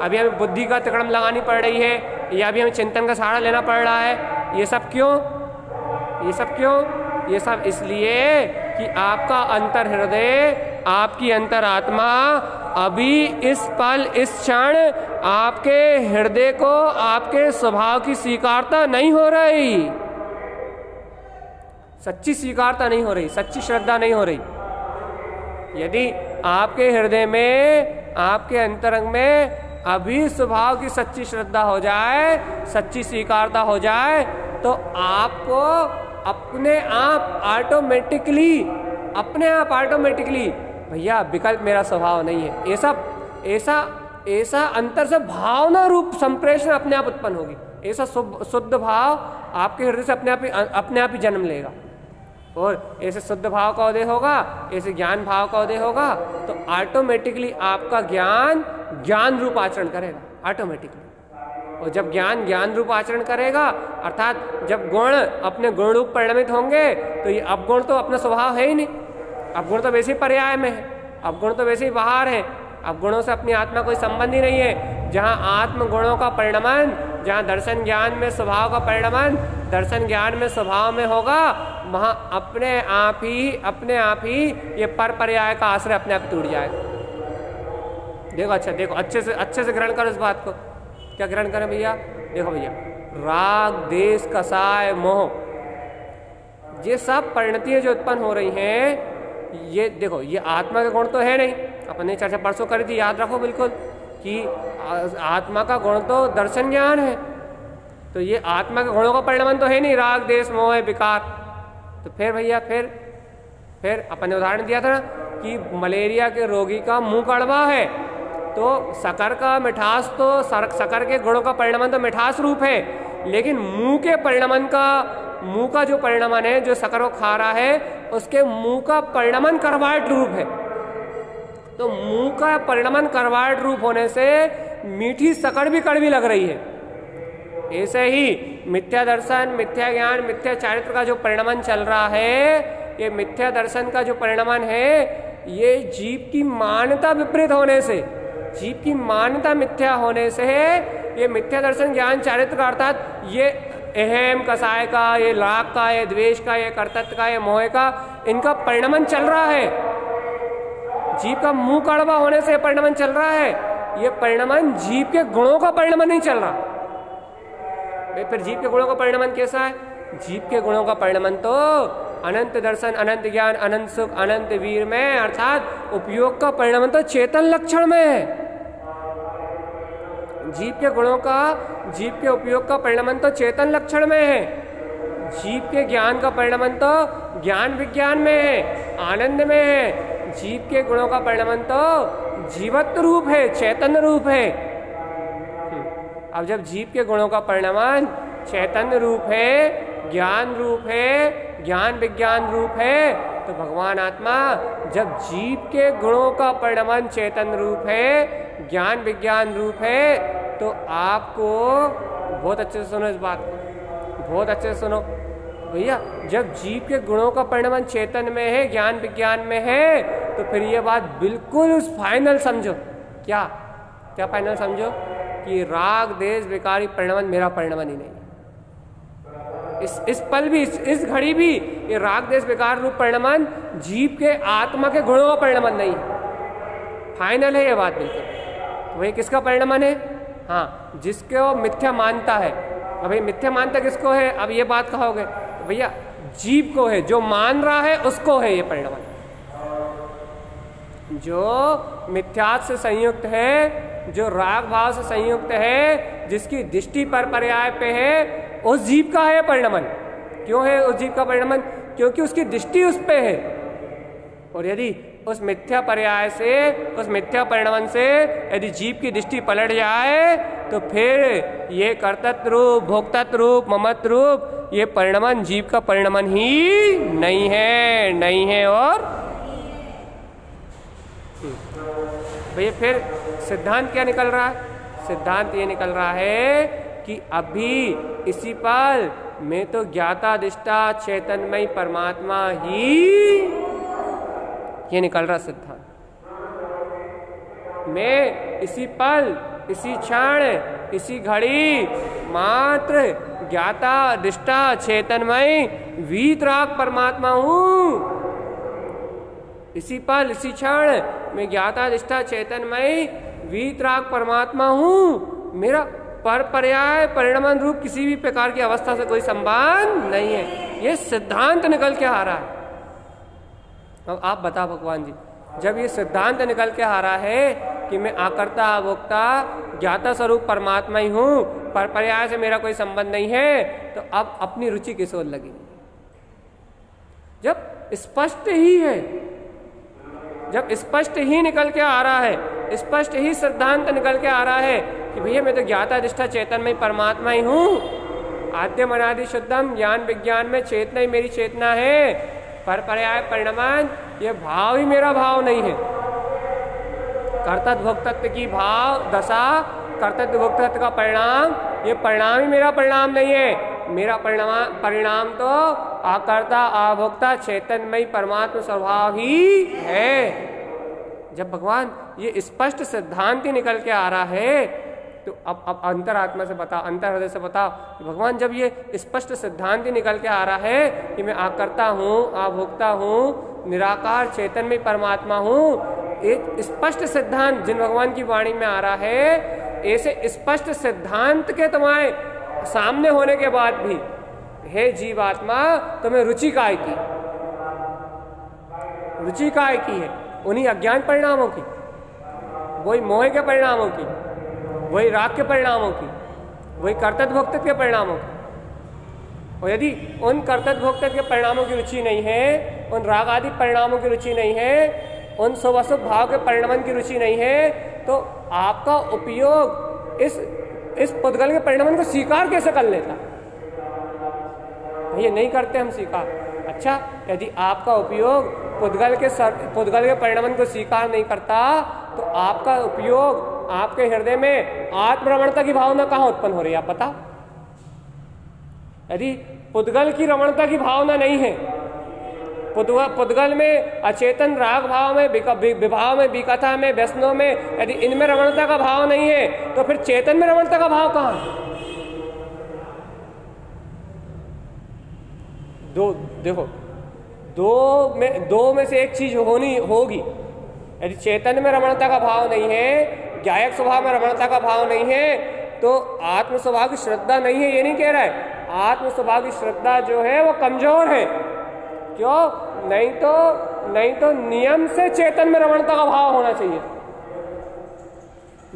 अभी हमें बुद्धि का तिकड़म लगानी पड़ रही है, या अभी हमें चिंतन का सहारा लेना पड़ रहा है। ये सब क्यों? ये सब क्यों? ये सब इसलिए कि आपका अंतर हृदय, आपकी अंतरात्मा अभी इस पल इस क्षण आपके हृदय को आपके स्वभाव की स्वीकारता नहीं हो रही, सच्ची स्वीकारता नहीं हो रही, सच्ची श्रद्धा नहीं हो रही। यदि आपके हृदय में, आपके अंतरंग में अभी स्वभाव की सच्ची श्रद्धा हो जाए, सच्ची स्वीकारता हो जाए, तो आपको अपने आप ऑटोमेटिकली भैया विकल्प मेरा स्वभाव नहीं है, ऐसा अंतर से भावना रूप संप्रेषण अपने आप उत्पन्न होगी, ऐसा शुद्ध भाव आपके हृदय से अपने आप ही जन्म लेगा, और ऐसे शुद्ध भाव का उदय होगा, ऐसे ज्ञान भाव का उदय होगा, तो ऑटोमेटिकली आपका ज्ञान रूप आचरण करेगा ऑटोमेटिकली। और जब ज्ञान रूप आचरण करेगा, अर्थात जब गुण अपने गुण रूप परिणमित होंगे, तो ये अवगुण तो अपना स्वभाव है ही नहीं, अवगुण तो वैसे ही पर्याय में है, अवगुण तो वैसे ही बाहर है, अवगुणों से अपनी आत्मा कोई संबंध ही नहीं है। जहाँ आत्म गुणों का परिणमन, जहाँ दर्शन ज्ञान में स्वभाव का परिणमन दर्शन ज्ञान में स्वभाव में होगा, वहाँ अपने आप ही ये पर पर्याय का आश्रय अपने आप टूट जाएगा। देखो अच्छे से ग्रहण करो इस बात को। क्या ग्रहण करें भैया? देखो भैया, राग, देश, कसाय, मोह, ये सब परिणतियां जो उत्पन्न हो रही हैं, ये देखो, ये आत्मा के गुण तो है नहीं। अपन ने चर्चा परसों करी थी, याद रखो बिल्कुल, कि आत्मा का गुण तो दर्शन ज्ञान है, तो ये आत्मा के गुणों का परिणमन तो है नहीं, राग, देश, मोह, विकार। तो फिर भैया फिर अपन ने उदाहरण दिया था ना कि मलेरिया के रोगी का मुंह कड़वा है, तो शक्कर का मिठास, तो शक्कर के गुणों का परिणमन तो मिठास रूप है, लेकिन मुंह का जो परिणमन है, जो शक्कर को खा रहा है, उसके मुंह का परिणमन करवाहट रूप है। तो मुंह का परिणमन करवाहट रूप होने से मीठी शक्कर भी कड़वी लग रही है। ऐसे ही मिथ्या दर्शन, मिथ्या ज्ञान, मिथ्या चारित्र का जो परिणमन चल रहा है, ये मिथ्या दर्शन का जो परिणमन है, ये जीव की मान्यता विपरीत होने से, जीव की मान्यता मिथ्या होने से, ये मिथ्या दर्शन ज्ञान चारित्र का, अर्थात ये अहम, कसाय का, ये राग का, ये द्वेष का, ये कर्तृत्व का, ये मोह का, इनका परिणमन चल रहा है। जीव का मुंह कड़वा होने से परिणमन चल रहा है, ये परिणमन जीव के गुणों का परिणमन नहीं चल रहा। फिर जीव के गुणों का परिणमन कैसा है? जीव के गुणों का परिणमन तो अनंत दर्शन, अनंत ज्ञान, अनंत सुख, अनंत वीर में, अर्थात उपयोग का परिणमन तो चेतन लक्षण में है। जीव के उपयोग का परिणमन तो चेतन लक्षण में है, जीव के ज्ञान का परिणमन तो ज्ञान विज्ञान में है, आनंद में है। जीव के गुणों का परिणमन तो जीवत्व रूप है, चैतन्य रूप है। अब जब जीव के गुणों का परिणमन चैतन्य रूप है, ज्ञान रूप है, ज्ञान विज्ञान रूप है, तो भगवान आत्मा जब जीव के गुणों का परिणमन चैतन्य रूप है, ज्ञान विज्ञान रूप है, तो आपको बहुत अच्छे से सुनो इस बात को, बहुत अच्छे से सुनो भैया। जब जीव के गुणों का परिणमन चेतन में है, ज्ञान विज्ञान में है, तो फिर ये बात बिल्कुल फाइनल समझो। क्या क्या फाइनल समझो? कि राग देश विकारी परिणमन मेरा परिणमन ही नहीं है। इस पल भी, इस घड़ी भी ये राग देश विकार रूप परिणमन जीव के आत्मा के गुणों का परिणमन नहीं है। फाइनल है ये बात बिल्कुल। तो वही किसका परिणमन है? हाँ, जिसको मिथ्या मानता है। अब ये मिथ्या मानता किसको है? अब ये बात कहोगे तो भैया जीव को है, जो मान रहा है उसको है ये परिणमन। जो मिथ्यात्व से संयुक्त है, जो राग भाव से संयुक्त है, जिसकी दृष्टि पर पर्याय पे है, उस जीव का है परिणमन। क्यों है उस जीव का परिणमन? क्योंकि उसकी दृष्टि उस पे है। और यदि उस मिथ्या पर्याय से, उस मिथ्या परिणमन से यदि जीव की दृष्टि पलट जाए तो फिर ये कर्तृत्व रूप, भोक्तृत्व रूप, ममत्व रूप ये परिणमन जीव का परिणमन ही नहीं है, नहीं है। और भैया फिर सिद्धांत क्या निकल रहा है? सिद्धांत ये निकल रहा है कि अभी इसी पल में तो ज्ञाता दिष्टा चैतन्यमय परमात्मा ही, ये निकल रहा सिद्धांत। मैं इसी पल, इसी क्षण, इसी घड़ी मात्र ज्ञाता दिष्टा चैतन्यमय वीतराग परमात्मा हूं। इसी पल, इसी क्षण मैं ज्ञाता दिष्टा चैतन्यमय वीतराग परमात्मा हूं। मेरा पर पर्याय परिणमन रूप किसी भी प्रकार की अवस्था से कोई संबंध नहीं है। ये सिद्धांत निकल के आ रहा है। अब आप बता भगवान जी, जब ये सिद्धांत निकल के आ रहा है कि मैं आकर्ता अभोक्ता ज्ञाता स्वरूप परमात्मा ही हूं, पर पर्याय से मेरा कोई संबंध नहीं है, तो अब अपनी रुचि किस ओर लगी? जब स्पष्ट ही है, जब स्पष्ट ही निकल के आ रहा है, स्पष्ट ही सिद्धांत निकल के आ रहा है कि भैया मैं तो ज्ञाता अधिष्ठा चेतन में परमात्मा ही हूँ। आद्यम अनादि शुद्धम ज्ञान विज्ञान में चेतना ही मेरी चेतना है। पर पर्याय परिणमन ये भाव ही मेरा भाव नहीं है। कर्तव्य भोक्तत्व की भाव दशा, कर्तव्य भोक्तत्व का परिणाम, ये परिणाम ही मेरा परिणाम नहीं है। मेरा परिणाम तो आकर्ता अभोक्ता चैतन्यमय परमात्मा स्वभाव ही है। जब भगवान ये स्पष्ट सिद्धांत ही निकल के आ रहा है तो अब अंतरात्मा से बता, अंतर हृदय से बताओ कि भगवान जब ये स्पष्ट सिद्धांत ही निकल के आ रहा है कि मैं आकर्ता हूँ, अभोक्ता हूँ, निराकार चैतन्यमय परमात्मा हूँ, एक स्पष्ट सिद्धांत जिन भगवान की वाणी में आ रहा है, ऐसे स्पष्ट सिद्धांत के तुम्हारे सामने होने के बाद भी हे जीवात्मा तुम्हें रुचि काय की? रुचि काय की है? उन्हीं अज्ञान परिणामों की, वही मोह के परिणामों की, वही राग के परिणामों की, वही कर्तव्य भोक्तत्व के परिणामों की। और यदि उन कर्तव्य भोक्तत्व के परिणामों की रुचि नहीं है, उन राग आदि परिणामों की रुचि नहीं है, उन शुभ अशुभ भाव के परिणमन की रुचि नहीं है, तो आपका उपयोग इस पुद्गल के परिणमन को स्वीकार कैसे कर लेता? ये नहीं करते हम स्वीकार। अच्छा, यदि आपका उपयोग पुद्गल के परिणमन को स्वीकार नहीं करता तो आपका उपयोग, आपके हृदय में आत्मरमणता की भावना कहाँ उत्पन्न हो रही है आप बताओ? यदि पुद्गल की रमणता की भावना नहीं है, पुद्गल में अचेतन राग भाव में, विभाव में, विकथा में, व्यसनों में, यदि इनमें रमणता का भाव नहीं है तो फिर चेतन में रमणता का भाव कहाँ है? देखो, दो में से एक चीज होगी। यदि चेतन में रमणता का भाव नहीं है, ज्ञायक स्वभाव में रमणता का भाव नहीं है, तो आत्म स्वभाव की श्रद्धा नहीं है, ये नहीं कह रहा है। आत्म स्वभाव की श्रद्धा जो है वो कमजोर है। क्यों? नहीं तो नियम से चेतन में रमणता का भाव होना चाहिए।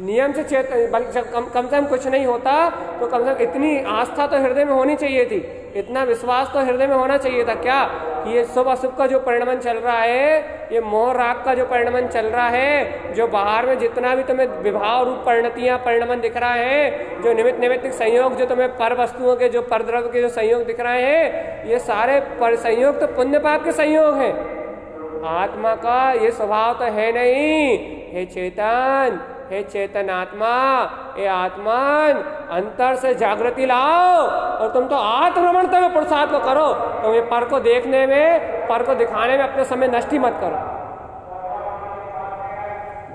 नियम से चेतन, बल्कि कम से कम कुछ नहीं होता तो कम से कम इतनी आस्था तो हृदय में होनी चाहिए थी, इतना विश्वास तो हृदय में होना चाहिए था। क्या ये शुभ अशुभ का जो परिणमन चल रहा है, ये मोह राग का जो परिणमन चल रहा है, जो बाहर में जितना भी तुम्हें विभाव रूप परिणतियां परिणमन दिख रहा है, जो निमित्त नैमित्तिक संयोग जो तुम्हें पर वस्तुओं के, जो पर द्रव्य के जो संयोग दिख रहे हैं, ये सारे पर संयोग तो पुण्य पाप के संयोग हैं। आत्मा का ये स्वभाव तो है नहीं। हे चेतन, हे चेतन आत्मा, हे आत्मन, अंतर से जागृति लाओ और तुम तो आत्मरमणता में पुरुषार्थ को करो। तुम ये पर को देखने में, पर को दिखाने में अपने समय नष्ट ही मत करो।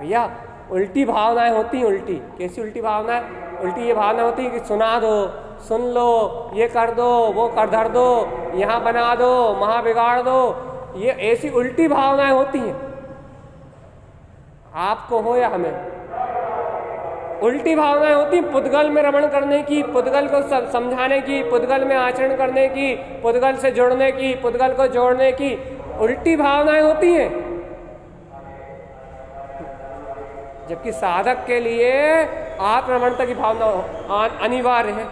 भैया उल्टी भावनाएं होती हैं। उल्टी कैसी उल्टी भावनाएं? उल्टी ये भावना होती है कि सुना दो, सुन लो, ये कर दो, वो कर धर दो, यहाँ बना दो, वहाँ बिगाड़ दो। ये ऐसी उल्टी भावनाएं होती हैं, आपको हो या हमें। उल्टी भावनाएं होती हैं पुद्गल में रमण करने की, पुद्गल को समझाने की, पुद्गल में आचरण करने की, पुद्गल से जुड़ने की, पुद्गल को जोड़ने की उल्टी भावनाएं होती हैं। जबकि साधक के लिए आत्मरमणता की भावना अनिवार्य है।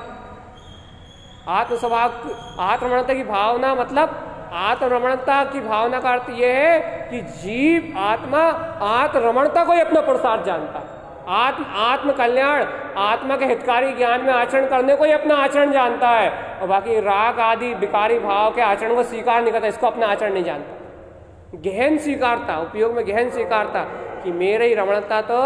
आत्मरमणता की भावना मतलब आत्मरमणता की भावना का अर्थ यह है कि जीव आत्मा आत्मरमणता को ही अपना पुरुषार्थ जानता है। आत्म कल्याण, आत्मा के हितकारी ज्ञान में आचरण करने को ही अपना आचरण जानता है, और बाकी राग आदि विकारी भाव के आचरण को स्वीकार नहीं करता, इसको अपना आचरण नहीं जानता। गहन स्वीकारता, उपयोग में गहन स्वीकारता कि मेरी रमणता तो,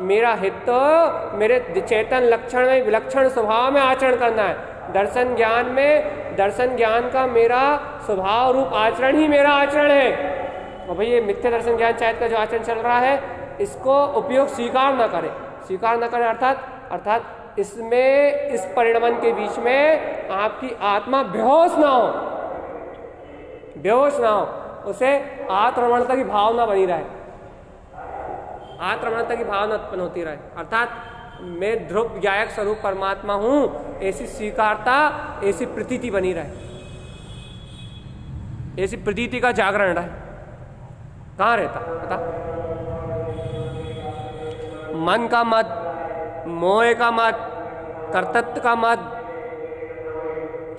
मेरा हित तो मेरे चेतन लक्षण में, विलक्षण स्वभाव में आचरण करना है। दर्शन ज्ञान में, दर्शन ज्ञान का मेरा स्वभाव रूप आचरण ही मेरा आचरण है। और भाई ये मिथ्या दर्शन ज्ञान चाहत का जो आचरण चल रहा है, इसको उपयोग स्वीकार न करे। स्वीकार न करे अर्थात इसमें, इस परिणमन के बीच में आपकी आत्मा बेहोश ना हो, बेहोश ना हो, उसे आत्मरमणता की भावना बनी रहे, आत्मरमणता की भावना उत्पन्न होती रहे। अर्थात मैं ध्रुव गायक स्वरूप परमात्मा हूं, ऐसी स्वीकारता, ऐसी प्रतीति बनी रहे, ऐसी प्रतीति का जागरण रहे। कहाँ रहता पता? मन का मत, मोह का मत, कर्तृत्व का मत,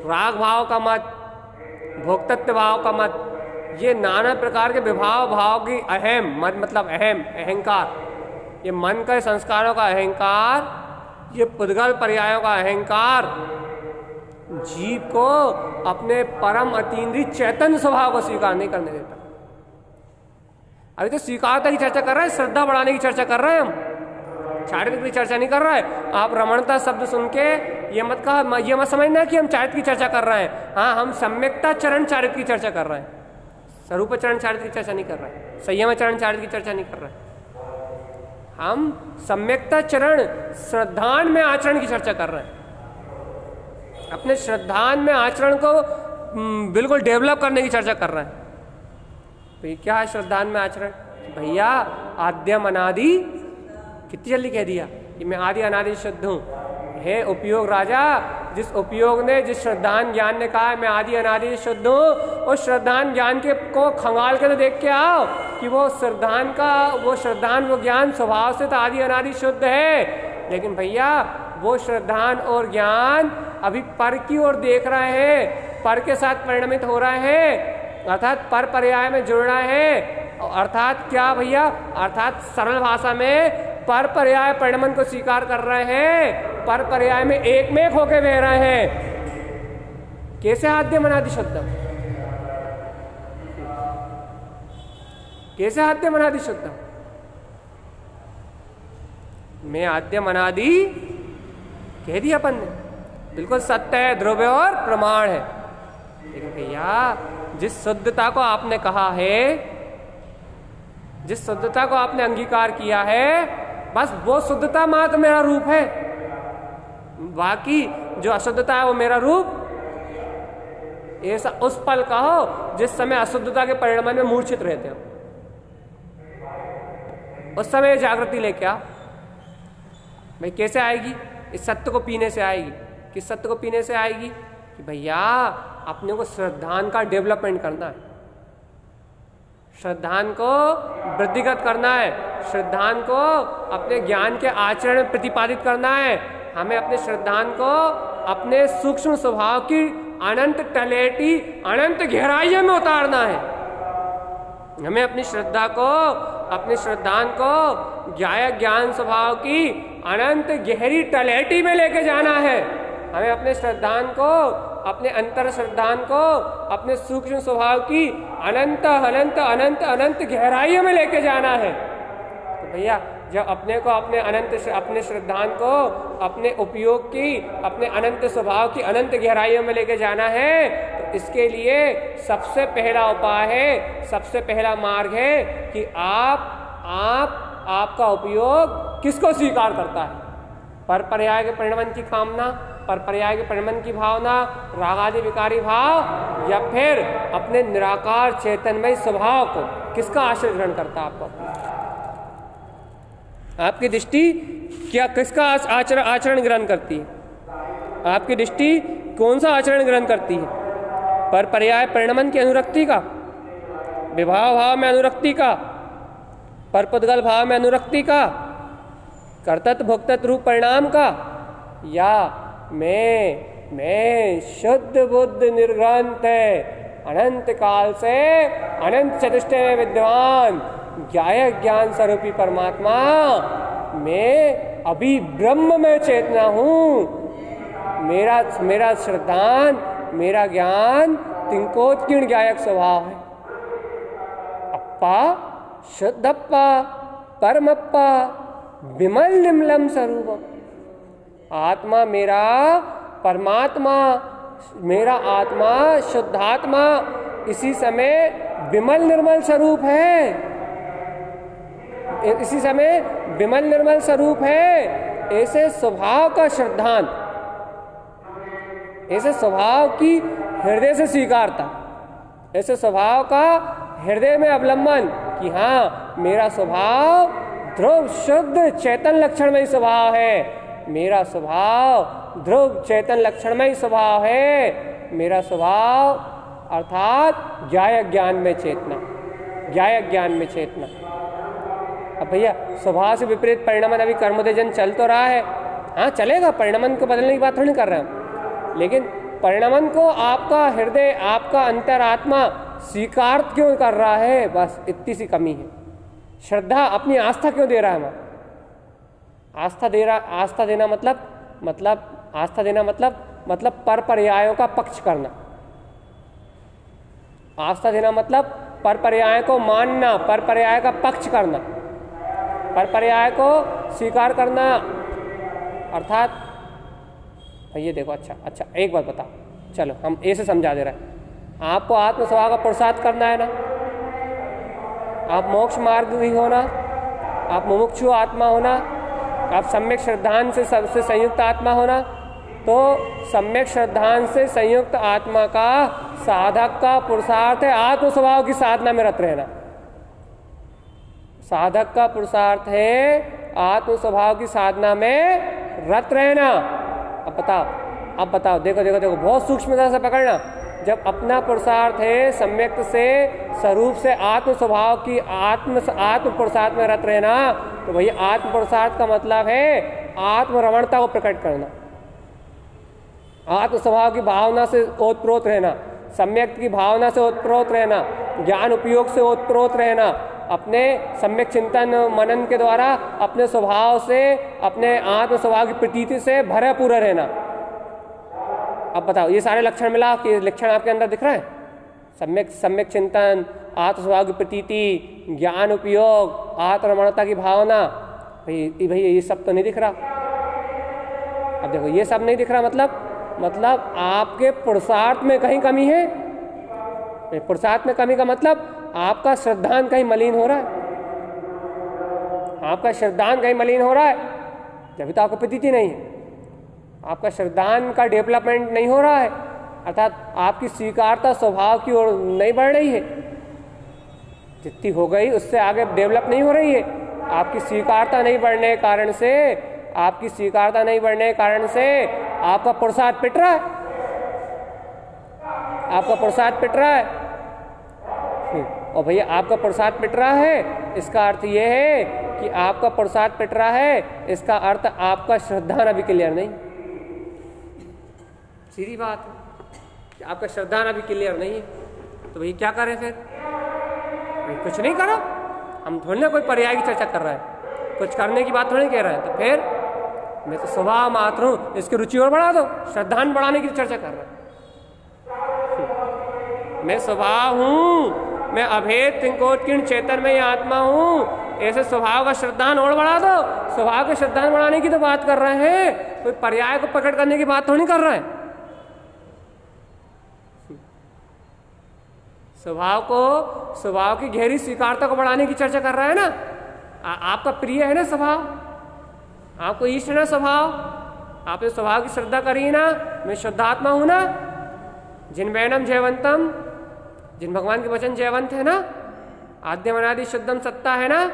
राग भाव का मत, भोक्तृत्व भाव का मत, ये नाना प्रकार के विभाव भाव की अहम मत मतलब अहंकार, ये मन के संस्कारों का अहंकार, ये पुद्गल पर्यायों का अहंकार जीव को अपने परम अतीन्द्रिय चैतन्य स्वभाव को स्वीकार नहीं करने देता। अभी तो स्वीकारता की चर्चा कर रहे हैं, श्रद्धा बढ़ाने की चर्चा कर रहे हैं हम, चारित्र्य की चर्चा नहीं कर रहा है। आप रमणता शब्द सुन के ये मत समझना कि हम चारित्र्य की चर्चा कर रहे हैं। हाँ, हम सम्यक्ता चरण चारित्र्य की चर्चा कर रहे हैं, स्वरूप चरण चारित्र्य की चर्चा नहीं कर रहे हैं, संयम चरण चारित्र्य की चर्चा नहीं कर रहे हैं। हम सम्यक्ता चरण श्रद्धान में आचरण की चर्चा कर रहे हैं, अपने श्रद्धान में आचरण को बिल्कुल डेवलप करने की चर्चा कर रहे हैं। तो ये क्या है श्रद्धान में आचरण? भैया आद्यम अनादि, कितनी जल्दी कह दिया कि मैं आदि अनादि शुद्ध हूँ। है उपयोग राजा, जिस उपयोग ने, जिस श्रद्धान ज्ञान ने कहा है मैं आदि अनादि शुद्ध हूँ, उस श्रद्धान ज्ञान के को खंगाल के तो देख के आओ कि वो श्रद्धान वो ज्ञान स्वभाव से तो आदि अनादि शुद्ध है, लेकिन भैया वो श्रद्धान और ज्ञान अभी पर की ओर देख रहे हैं, पर के साथ परिणमित हो रहे हैं, अर्थात पर पर्याय में जुड़ रहे हैं। अर्थात क्या भैया? अर्थात सरल भाषा में पर पर्याय परिणमन को स्वीकार कर रहे हैं, पर पर्याय में एक में एक होके बह रहे हैं। कैसे आद्यम अनादि शुद्धम? कैसे आद्यम अनादि शुद्धम? मैं आद्यम अनादि कह दिया अपन ने, बिल्कुल सत्य है, ध्रुव और प्रमाण है। लेकिन भैया जिस शुद्धता को आपने कहा है, जिस शुद्धता को आपने अंगीकार किया है, बस वो शुद्धता मात्र मेरा रूप है, बाकी जो अशुद्धता है वो मेरा रूप। ऐसा उस पल कहो जिस समय अशुद्धता के परिणमन में मूर्छित रहते हो, उस समय जागृति लेके आओ। भाई कैसे आएगी? इस सत्य को पीने से आएगी। किस सत्य को पीने से आएगी? कि भैया अपने को श्रद्धान का डेवलपमेंट करना है, श्रद्धान को वृद्धिगत करना है, श्रद्धान को अपने ज्ञान के आचरण में प्रतिपादित करना है। हमें अपने श्रद्धान को अपने सूक्ष्म स्वभाव की अनंत तलेटी, अनंत गहराइयों में उतारना है। हमें अपनी श्रद्धा को, अपने श्रद्धान को ज्ञान स्वभाव की अनंत गहरी तलेटी में लेके जाना है। हमें अपने श्रद्धान को, अपने अंतर श्रद्धान को अपने सूक्ष्म स्वभाव की अनंत अनंत अनंत अनंत गहराइयों में लेके जाना है। तो भैया जब अपने को अपने श्रद्धान को अपने उपयोग की, अपने अनंत स्वभाव की अनंत गहराइयों में लेके जाना है, तो इसके लिए सबसे पहला उपाय है, सबसे पहला मार्ग है कि आप आपका उपयोग किसको स्वीकार करता है? पर पर्याय के परिणमन की कामना, पर पर्याय के परिणमन की भावना, रागादि विकारी भाव, या फिर अपने निराकार चैतन्यमय स्वभाव को किसका आश्रय ग्रहण करता है आपको? आपकी दृष्टि क्या किसका आचरण ग्रहण करती है? आपकी दृष्टि कौन सा आचरण ग्रहण करती है? पर पर्याय परिणमन की अनुरक्ति का, विभाव भाव में अनुरक्ति का, परपुद्गल भाव में अनुरक्ति का, कर्तृत्व भोक्तृत्व रूप परिणाम का, या मैं शुद्ध बुद्ध निर्ग्रंथ अनंत काल से अनंत चतुष्टय में विद्यमान ज्ञायक ज्ञान स्वरूपी परमात्मा, मैं अभी ब्रह्म में चेतना हूँ। मेरा श्रद्धान, मेरा ज्ञान तिंकोत्कीर्ण ज्ञायक स्वभाव है। अप्पा शुद्धप्पा परमप्पा विमल निर्मलम स्वरूपम। आत्मा मेरा, परमात्मा मेरा आत्मा, शुद्धात्मा इसी समय विमल निर्मल स्वरूप है, इसी समय विमल निर्मल स्वरूप है। ऐसे स्वभाव का श्रद्धान, ऐसे स्वभाव की हृदय से स्वीकारता, ऐसे स्वभाव का हृदय में अवलंबन कि हाँ मेरा स्वभाव ध्रुव शुद्ध चैतन लक्षणमय स्वभाव है, मेरा स्वभाव ध्रुव चैतन लक्षणमय स्वभाव है, मेरा स्वभाव अर्थात ज्ञायक ज्ञान में चेतना, ज्ञायक ज्ञान में चेतना। अब भैया स्वभाव से विपरीत परिणमन अभी कर्मोदयजन चल तो रहा है, हाँ चलेगा, परिणमन को बदलने की बात थोड़ी कर रहे हैं, लेकिन परिणमन को आपका हृदय, आपका अंतरात्मा स्वीकार क्यों कर रहा है? बस इतनी सी कमी है। श्रद्धा अपनी आस्था क्यों दे रहा है? आस्था देना मतलब पर पर्यायों का पक्ष करना। आस्था देना मतलब पर पर्याय को मानना, पर पर्याय का पक्ष करना, पर पर्याय को स्वीकार करना। अर्थात ये देखो, अच्छा एक बात बताओ, चलो हम ऐसे समझा दे रहे हैं। आपको आत्म स्वभाव का पुरुषार्थ करना है ना, आप मोक्ष मार्ग ही होना, आप मुमुक्षु आत्मा होना, आप सम्यक श्रद्धान से सबसे संयुक्त आत्मा होना, तो सम्यक श्रद्धान से संयुक्त आत्मा का साधक का पुरुषार्थ है आत्म स्वभाव की साधना में रत रहना। साधक का पुरुषार्थ है आत्म स्वभाव की साधना में रत रहना। अब बताओ, देखो बहुत सूक्ष्मता से पकड़ना। जब अपना पुरुषार्थ है सम्यक से स्वरूप से आत्म स्वभाव की आत्म पुरुषार्थ में रत रहना, तो भैया आत्म पुरुषार्थ का मतलब है आत्म रमणता को प्रकट करना, आत्म स्वभाव की भावना से ओतप्रोत रहना, सम्यक की भावना से ओतप्रोत रहना, ज्ञान उपयोग से ओतप्रोत रहना, अपने सम्यक चिंतन मनन के द्वारा अपने स्वभाव से, अपने आत्म स्वभाव की प्रतीति से भरा पूरा रहना। अब बताओ, ये सारे लक्षण मिला कि लक्षण आपके अंदर दिख रहा है? सम्यक चिंतन, आत्म स्वभाव की प्रतीति, ज्ञान उपयोग, आत्मरमणता की भावना, भैया ये सब तो नहीं दिख रहा। अब देखो ये सब नहीं दिख रहा मतलब आपके पुरुषार्थ में कहीं कमी है। पुरुषार्थ में कमी का मतलब आपका श्रद्धान कहीं मलिन हो रहा है, आपका श्रद्धान कहीं मलिन हो रहा है, जब तो आपको प्रतीति नहीं है, आपका श्रद्धान का डेवलपमेंट नहीं हो रहा है, अर्थात आपकी स्वीकारता स्वभाव की ओर नहीं बढ़ रही है, जितनी हो गई उससे आगे डेवलप नहीं हो रही है। आपकी स्वीकारता नहीं बढ़ने के कारण से आपका पुरुषार्थ पिट रहा है, आपका पुरुषार्थ पिट रहा है। और भैया आपका पुरुषार्थ पिट रहा है, इसका अर्थ ये है कि आपका पुरुषार्थ पिट रहा है, इसका अर्थ आपका श्रद्धान अभी क्लियर नहीं। सीधी बात है कि आपका श्रद्धान अभी क्लियर नहीं है, तो भैया क्या करें फिर? कुछ नहीं करो, हम थोड़ी ना कोई पर्याय की चर्चा कर रहे हैं, कुछ करने की बात थोड़ी कह रहे हैं। तो फिर मैं तो स्वभाव मात्र हूँ, इसकी रुचि और बढ़ा दो, श्रद्धान बढ़ाने की चर्चा कर रहे हैं। मैं स्वभाव हूँ, मैं अभेद तिंकोत्कीर्ण चैतन्यमय आत्मा हूँ, ऐसे स्वभाव का श्रद्धान और बढ़ा दो। स्वभाव के श्रद्धान बढ़ाने की तो बात कर रहे हैं, कोई पर्याय को प्रकट करने की बात थोड़ी कर रहे हैं। स्वभाव की गहरी स्वीकारता को बढ़ाने की चर्चा कर रहा है ना। आपका प्रिय है ना स्वभाव, आपको इष्ट है ना स्वभाव, आपने स्वभाव की श्रद्धा करी ना, मैं शुद्धात्मा हूं ना, जिन वैनम जयवंतम, जिन भगवान के वचन जयवंत है ना, आद्यम अनादि शुद्धम सत्ता है ना,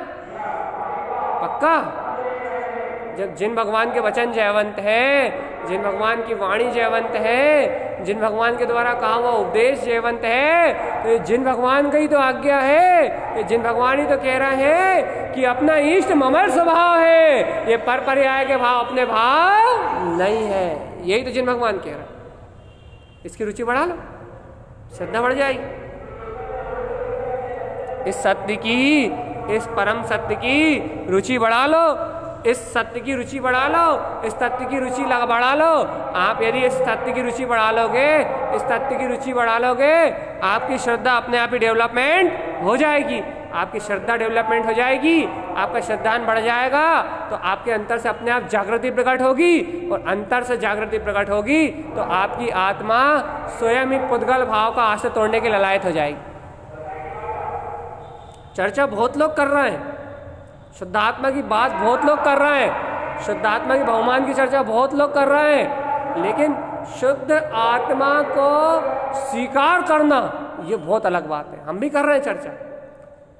पक्का। जब जिन भगवान के वचन जयवंत है, जिन भगवान की वाणी जयवंत है, जिन भगवान के द्वारा कहा हुआ उपदेश जयवंत है, तो जिन भगवान की तो आज्ञा है, ये जिन भगवान ही तो कह रहा है कि अपना इष्ट ममर स्वभाव है, ये पर पर्याय के भाव अपने भाव नहीं है, यही तो जिन भगवान कह रहा है। इसकी रुचि बढ़ा लो, श्रद्धा बढ़ जाएगी। इस सत्य की, इस परम सत्य की रुचि बढ़ा लो, इस सत्य की रुचि बढ़ा लो, इस तत्व की रुचि बढ़ा लो। आप यदि इस तत्व की रुचि बढ़ा लोगे, इस तत्व की रुचि बढ़ा लोगे, आपकी श्रद्धा अपने आप ही डेवलपमेंट हो जाएगी। आपकी श्रद्धा डेवलपमेंट हो जाएगी, आपका श्रद्धान बढ़ जाएगा, तो आपके अंतर से अपने आप जागृति प्रकट होगी, और अंतर से जागृति प्रकट होगी तो आपकी आत्मा स्वयं ही पुद्गल भाव का आश्रय तोड़ने के ललायत हो जाएगी। चर्चा बहुत लोग कर रहे हैं, शुद्धात्मा की बात बहुत लोग कर रहे हैं, शुद्धात्मा की बहुमान की चर्चा बहुत लोग कर रहे हैं, लेकिन शुद्ध आत्मा को स्वीकार करना ये बहुत अलग बात है। हम भी कर रहे हैं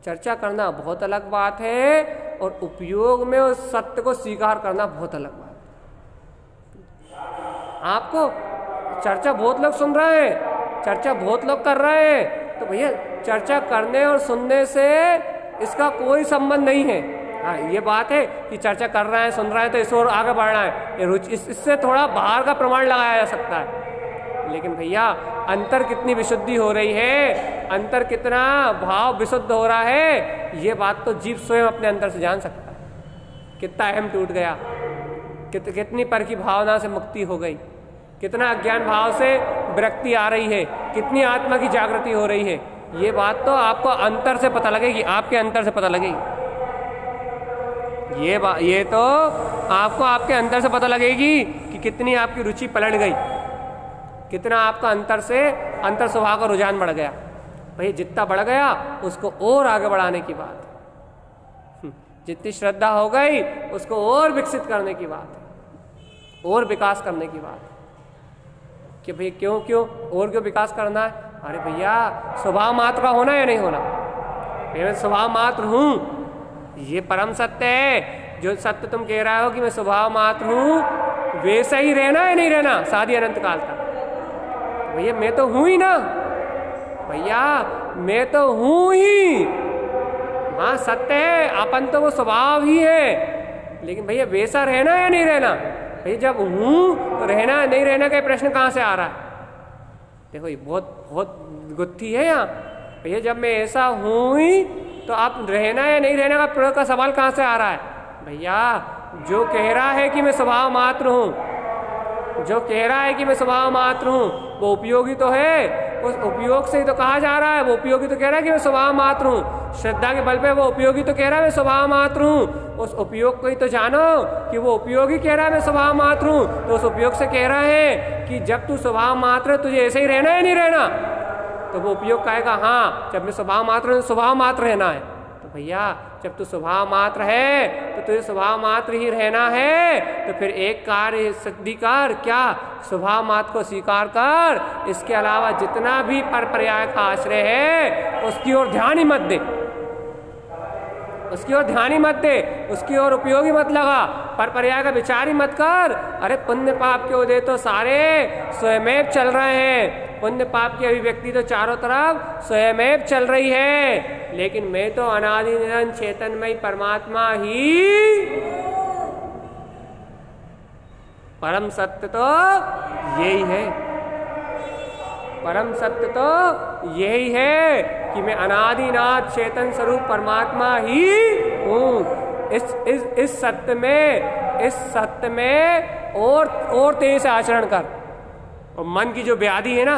चर्चा करना बहुत अलग बात है, और उपयोग में उस सत्य को स्वीकार करना बहुत अलग बात है। आपको चर्चा बहुत लोग सुन रहे हैं, चर्चा बहुत लोग कर रहे हैं, तो भैया चर्चा करने और सुनने से इसका कोई संबंध नहीं है। हाँ, ये बात है कि चर्चा कर रहे हैं, सुन रहे हैं, तो इस ओर आगे बढ़ना है, रुचि इससे थोड़ा बाहर का प्रमाण लगाया जा सकता है। लेकिन भैया अंतर कितनी विशुद्धि हो रही है, अंतर कितना भाव विशुद्ध हो रहा है, ये बात तो जीव स्वयं अपने अंदर से जान सकता है। कितना अहम टूट गया, कितनी पर की भावना से मुक्ति हो गई, कितना अज्ञान भाव से विरक्ति आ रही है, कितनी आत्मा की जागृति हो रही है, ये बात तो आपको अंतर से पता लगेगी, आपके अंतर से पता लगेगी। ये तो आपको आपके अंतर से पता लगेगी कि कितनी आपकी रुचि पलट गई, कितना आपका अंतर स्वभाव का रुझान बढ़ गया। भाई जितना बढ़ गया उसको और आगे बढ़ाने की बात है, जितनी श्रद्धा हो गई उसको और विकसित करने की बात है, और विकास करने की बात है। कि भाई क्यों और क्यों विकास करना है? अरे भैया स्वभाव मात्र का होना या नहीं होना? मैं स्वभाव मात्र हूँ, ये परम सत्य है। जो सत्य तुम कह रहे हो कि मैं स्वभाव मात्र हूँ, वैसा ही रहना है नहीं रहना शादी अनंत काल तक? भैया मैं तो हूँ ही ना, भैया मैं तो हूँ ही। हाँ सत्य है, अपन तो वो स्वभाव ही है, लेकिन भैया वैसा रहना या नहीं रहना? भैया जब हूँ तो रहना नहीं रहना का प्रश्न कहाँ से आ रहा है? देखो ये बहुत गुत्थी है यहाँ। भैया जब मैं ऐसा हूँ ही तो आप रहना या नहीं रहना का सवाल कहाँ से आ रहा है? भैया जो कह रहा है कि मैं स्वभाव मात्र हूँ, जो कह रहा है कि मैं स्वभाव मात्र हूँ, वो उपयोगी तो है, उस उपयोग से ही तो कहा जा रहा है। वो उपयोगी तो कह रहा है कि मैं स्वभाव मात्र हूँ, श्रद्धा के बल पे वो उपयोगी तो कह रहा है मैं स्वभाव मात्र हूँ। उस उपयोग को ही तो जानो कि वो उपयोगी कह रहा है मैं स्वभाव मात्र हूँ, तो उस उपयोग से कह रहा है कि जब तू स्वभाव मात्र है तुझे ऐसे ही रहना है नहीं रहना? तो वो उपयोग कहेगा हाँ जब मैं स्वभाव मात्र हूँ स्वभाव मात्र रहना है। तो भैया जब तू स्वभाव मात्र है तो तुझे स्वभाव मात्र ही रहना है, तो फिर एक कार्य सिद्धि कर, क्या? स्वभाव मात्र को स्वीकार कर। इसके अलावा जितना भी पर पर्याय का आश्रय है उसकी ओर ध्यान ही मत दे, उसकी ओर ध्यान ही मत दे, उसकी ओर उपयोगी मत लगा, पर पर्याय का विचार ही मत कर। अरे पुण्य पाप के उदय तो सारे स्वयमेव चल रहे हैं, पुण्य पाप की अभिव्यक्ति तो चारों तरफ स्वयमेव चल रही है, लेकिन मैं तो अनादि निरंतर चेतनमय परमात्मा ही। परम सत्य तो यही है, परम सत्य तो यही है कि मैं अनादिनाथ चेतन स्वरूप परमात्मा ही हूँ। इस सत्य में और तेज से आचरण कर। और मन की जो व्याधि है ना,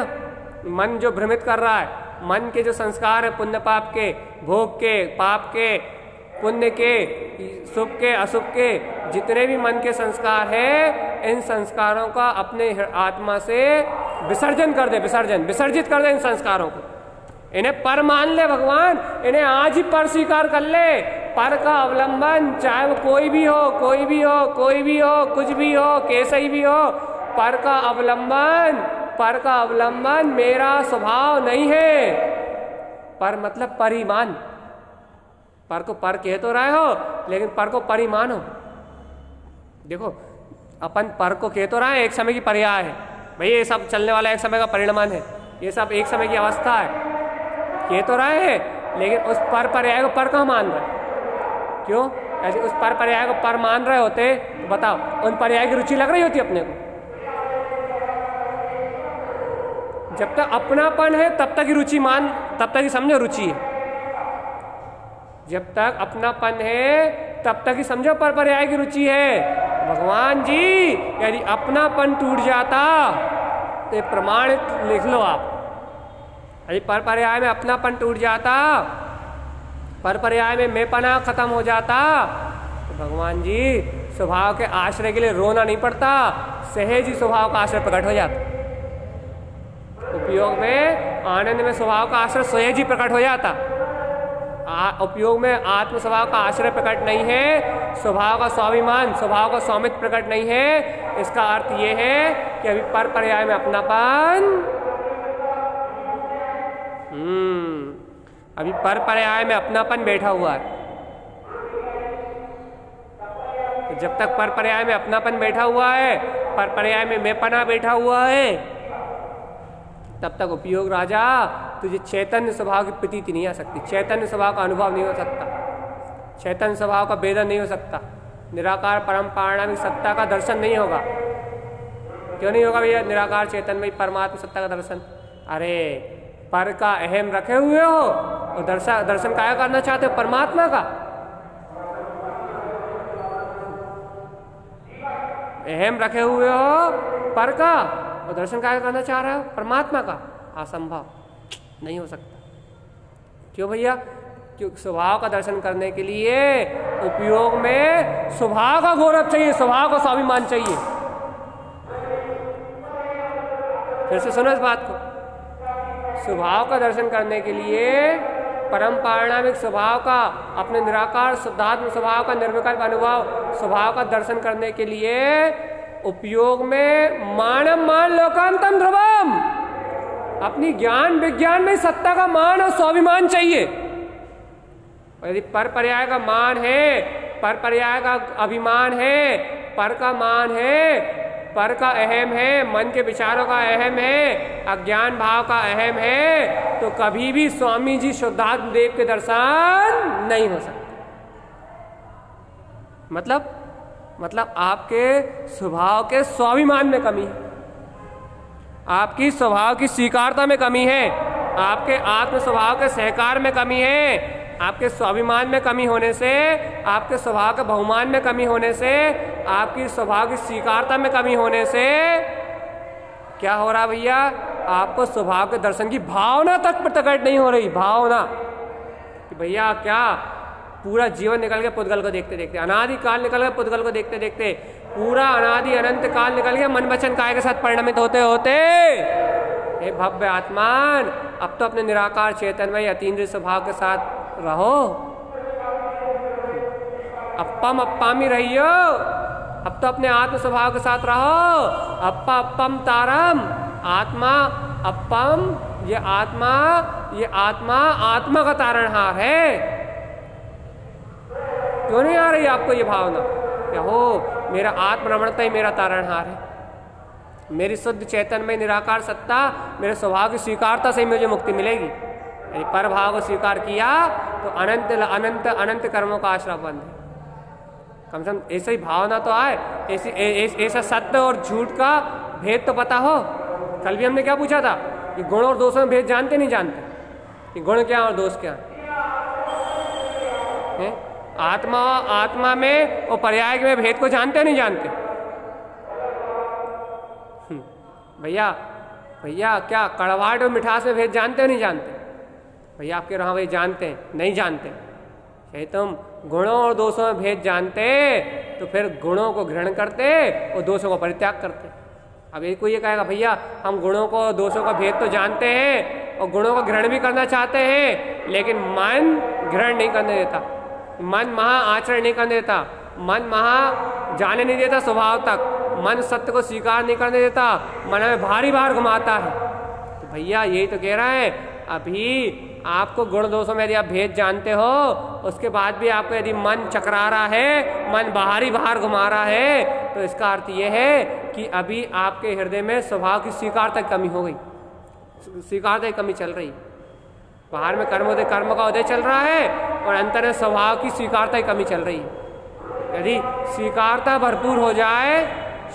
मन जो भ्रमित कर रहा है, मन के जो संस्कार है पुण्य पाप के, भोग के, पाप के, पुण्य के, शुभ के, अशुभ के, जितने भी मन के संस्कार हैं, इन संस्कारों का अपने आत्मा से विसर्जन कर दे, विसर्जित कर दे इन संस्कारों को। इन्हें पर मान ले भगवान, इन्हें आज ही पर स्वीकार कर ले। पर का अवलंबन, चाहे वो कोई भी हो, कोई भी हो, कोई भी हो, कुछ भी हो, कैसे ही भी हो, पर का अवलंबन मेरा स्वभाव नहीं है। पर मतलब परिमाण, पर को पर कह तो रहे हो लेकिन पर को परिमाण हो। देखो अपन पर को कह तो रहे हैं, एक समय की पर्याय है भाई, ये सब चलने वाला एक समय का परिणाम है, ये सब एक समय की अवस्था है, कह तो रहे हैं, लेकिन उस पर पर्याय को पर कहाँ मान रहे? क्यों? ऐसे उस पर पर्याय को पर मान रहे होते तो बताओ उन पर्याय की रुचि लग रही होती अपने को? जब तक अपनापन है तब तक ही रुचि मान, तब तक ही समझो रुचि है। जब तक अपनापन है तब तक ही समझो पर पर्याय की रुचि है। भगवान जी यदि अपनापन टूट जाता तो ये प्रमाण लिख लो आप, यदि पर पर्याय में अपनापन टूट जाता, पर पर्याय में मैंपना खत्म हो जाता तो भगवान जी स्वभाव के आश्रय के लिए रोना नहीं पड़ता, सहज ही स्वभाव का आश्रय प्रकट हो जाता। उपयोग में आनंद में स्वभाव का आश्रय सहज ही प्रकट हो जाता। उपयोग में आत्म स्वभाव का आश्रय प्रकट नहीं है, स्वभाव का स्वाभिमान, स्वभाव का स्वामित्व प्रकट नहीं है। इसका अर्थ यह है कि अभी पर पर्याय में अपनापन, अभी पर पर्याय में अपनापन बैठा हुआ है। तो जब तक पर पर्याय में अपनापन बैठा हुआ है, पर पर्याय में मैंपना बैठा हुआ है, तब तक उपयोग राजा तुझे चैतन्य स्वभाव की प्रतीति नहीं आ सकती, चैतन्य स्वभाव का अनुभव नहीं हो सकता, चैतन्य स्वभाव का वेदन नहीं हो सकता, निराकार परम पारणामिक सत्ता का दर्शन नहीं होगा। क्यों नहीं होगा भैया निराकार चैतन्य परमात्मा सत्ता का दर्शन? अरे पर का अहम रखे हुए हो और दर्शन क्या करना चाहते हो? परमात्मा का अहम रखे हुए हो, पर का, और दर्शन क्या करना चाह रहे हो? परमात्मा का। असंभव, नहीं हो सकता। क्यों भैया? क्योंकि स्वभाव का दर्शन करने के लिए उपयोग में स्वभाव का गौरव चाहिए, स्वभाव का स्वाभिमान चाहिए। फिर से सुनो इस बात को, स्वभाव का दर्शन करने के लिए, परम पारणामिक स्वभाव का, अपने निराकार शुद्धात्म स्वभाव का निर्विकल्प अनुभव स्वभाव का दर्शन करने के लिए उपयोग में मानम मान लोकांतम ध्रुवम, अपनी ज्ञान विज्ञान में सत्ता का मान और स्वाभिमान चाहिए। और यदि पर पर्याय का मान है, पर पर्याय का अभिमान है, पर का मान है, पर का अहम है, मन के विचारों का अहम है, अज्ञान भाव का अहम है, तो कभी भी स्वामी जी शुद्धात्म देव के दर्शन नहीं हो सकते। मतलब आपके स्वभाव के स्वाभिमान में कमी है, आपकी स्वभाव की स्वीकारता में कमी है, आपके आत्म स्वभाव के सहकार में कमी है, आपके स्वाभिमान में कमी होने से, आपके स्वभाव के बहुमान में कमी होने से, आपकी स्वभाव की स्वीकारता में कमी होने से क्या हो रहा भैया? आपको स्वभाव के दर्शन की भावना तक प्रकट नहीं हो रही। भावना कि भैया क्या पूरा जीवन निकल गया पुद्गल को देखते देखते, अनादि काल निकल गया पुद्गल को देखते देखते, पूरा अनादि अनंत काल निकल गया मन वचन काय के साथ परिणमित होते होते। हे भव्य आत्मान, अब तो अपने निराकार चैतन्य अतीन्द्रिय स्वभाव के साथ रहो, अप्पम अप्पामी रहियो, अब तो अपने आत्म स्वभाव के साथ रहो। अप्पा अप्पम तारम, आत्मा अप्पम, ये आत्मा आत्मा का तारणहार है। क्यों नहीं आ रही आपको ये भावना? क्या हो मेरा आत्मरमणता ही मेरा तारणहार है, मेरी शुद्ध चैतन्य निराकार सत्ता मेरे स्वभाव की स्वीकारता से ही मुझे मुक्ति मिलेगी। यदि पर भाव को स्वीकार किया तो अनंत अनंत अनंत कर्मों का आश्रय बंद है। कम से कम ऐसी ही भावना तो आए, ऐसा सत्य और झूठ का भेद तो पता हो। कल भी हमने क्या पूछा था कि गुण और दोषों में भेद जानते नहीं जानते, कि गुण क्या और दोष क्या है? आत्मा में और पर्याय में भेद को जानते नहीं जानते? भैया क्या कड़वाहट और मिठास में भेद जानते नहीं जानते? भैया आपके रहा भाई जानते हैं, नहीं जानते। चाहे तुम गुणों और दोषों में भेद जानते तो फिर गुणों को ग्रहण करते और दोषों को परित्याग करते। अब एक कोई ये कहेगा भैया हम गुणों को दोषों का भेद तो जानते हैं और गुणों का ग्रहण भी करना चाहते हैं, लेकिन मन ग्रहण नहीं करने देता, मन महा आचरण नहीं करने देता, मन महा जाने नहीं देता स्वभाव तक, मन सत्य को स्वीकार नहीं करने देता, मन में भारी भार घुमाता है। तो भैया यही तो कह रहा है, अभी आपको गुण दोषों में यदि आप भेद जानते हो, उसके बाद भी आपको यदि मन चकरा रहा है, मन बाहरी बाहर घुमा रहा है, तो इसका अर्थ यह है कि अभी आपके हृदय में स्वभाव की स्वीकारता की कमी हो गई, स्वीकारता की कमी चल रही। बाहर में कर्म का उदय चल रहा है और अंतर में स्वभाव की स्वीकारता की कमी चल रही है। यदि स्वीकारता भरपूर हो जाए,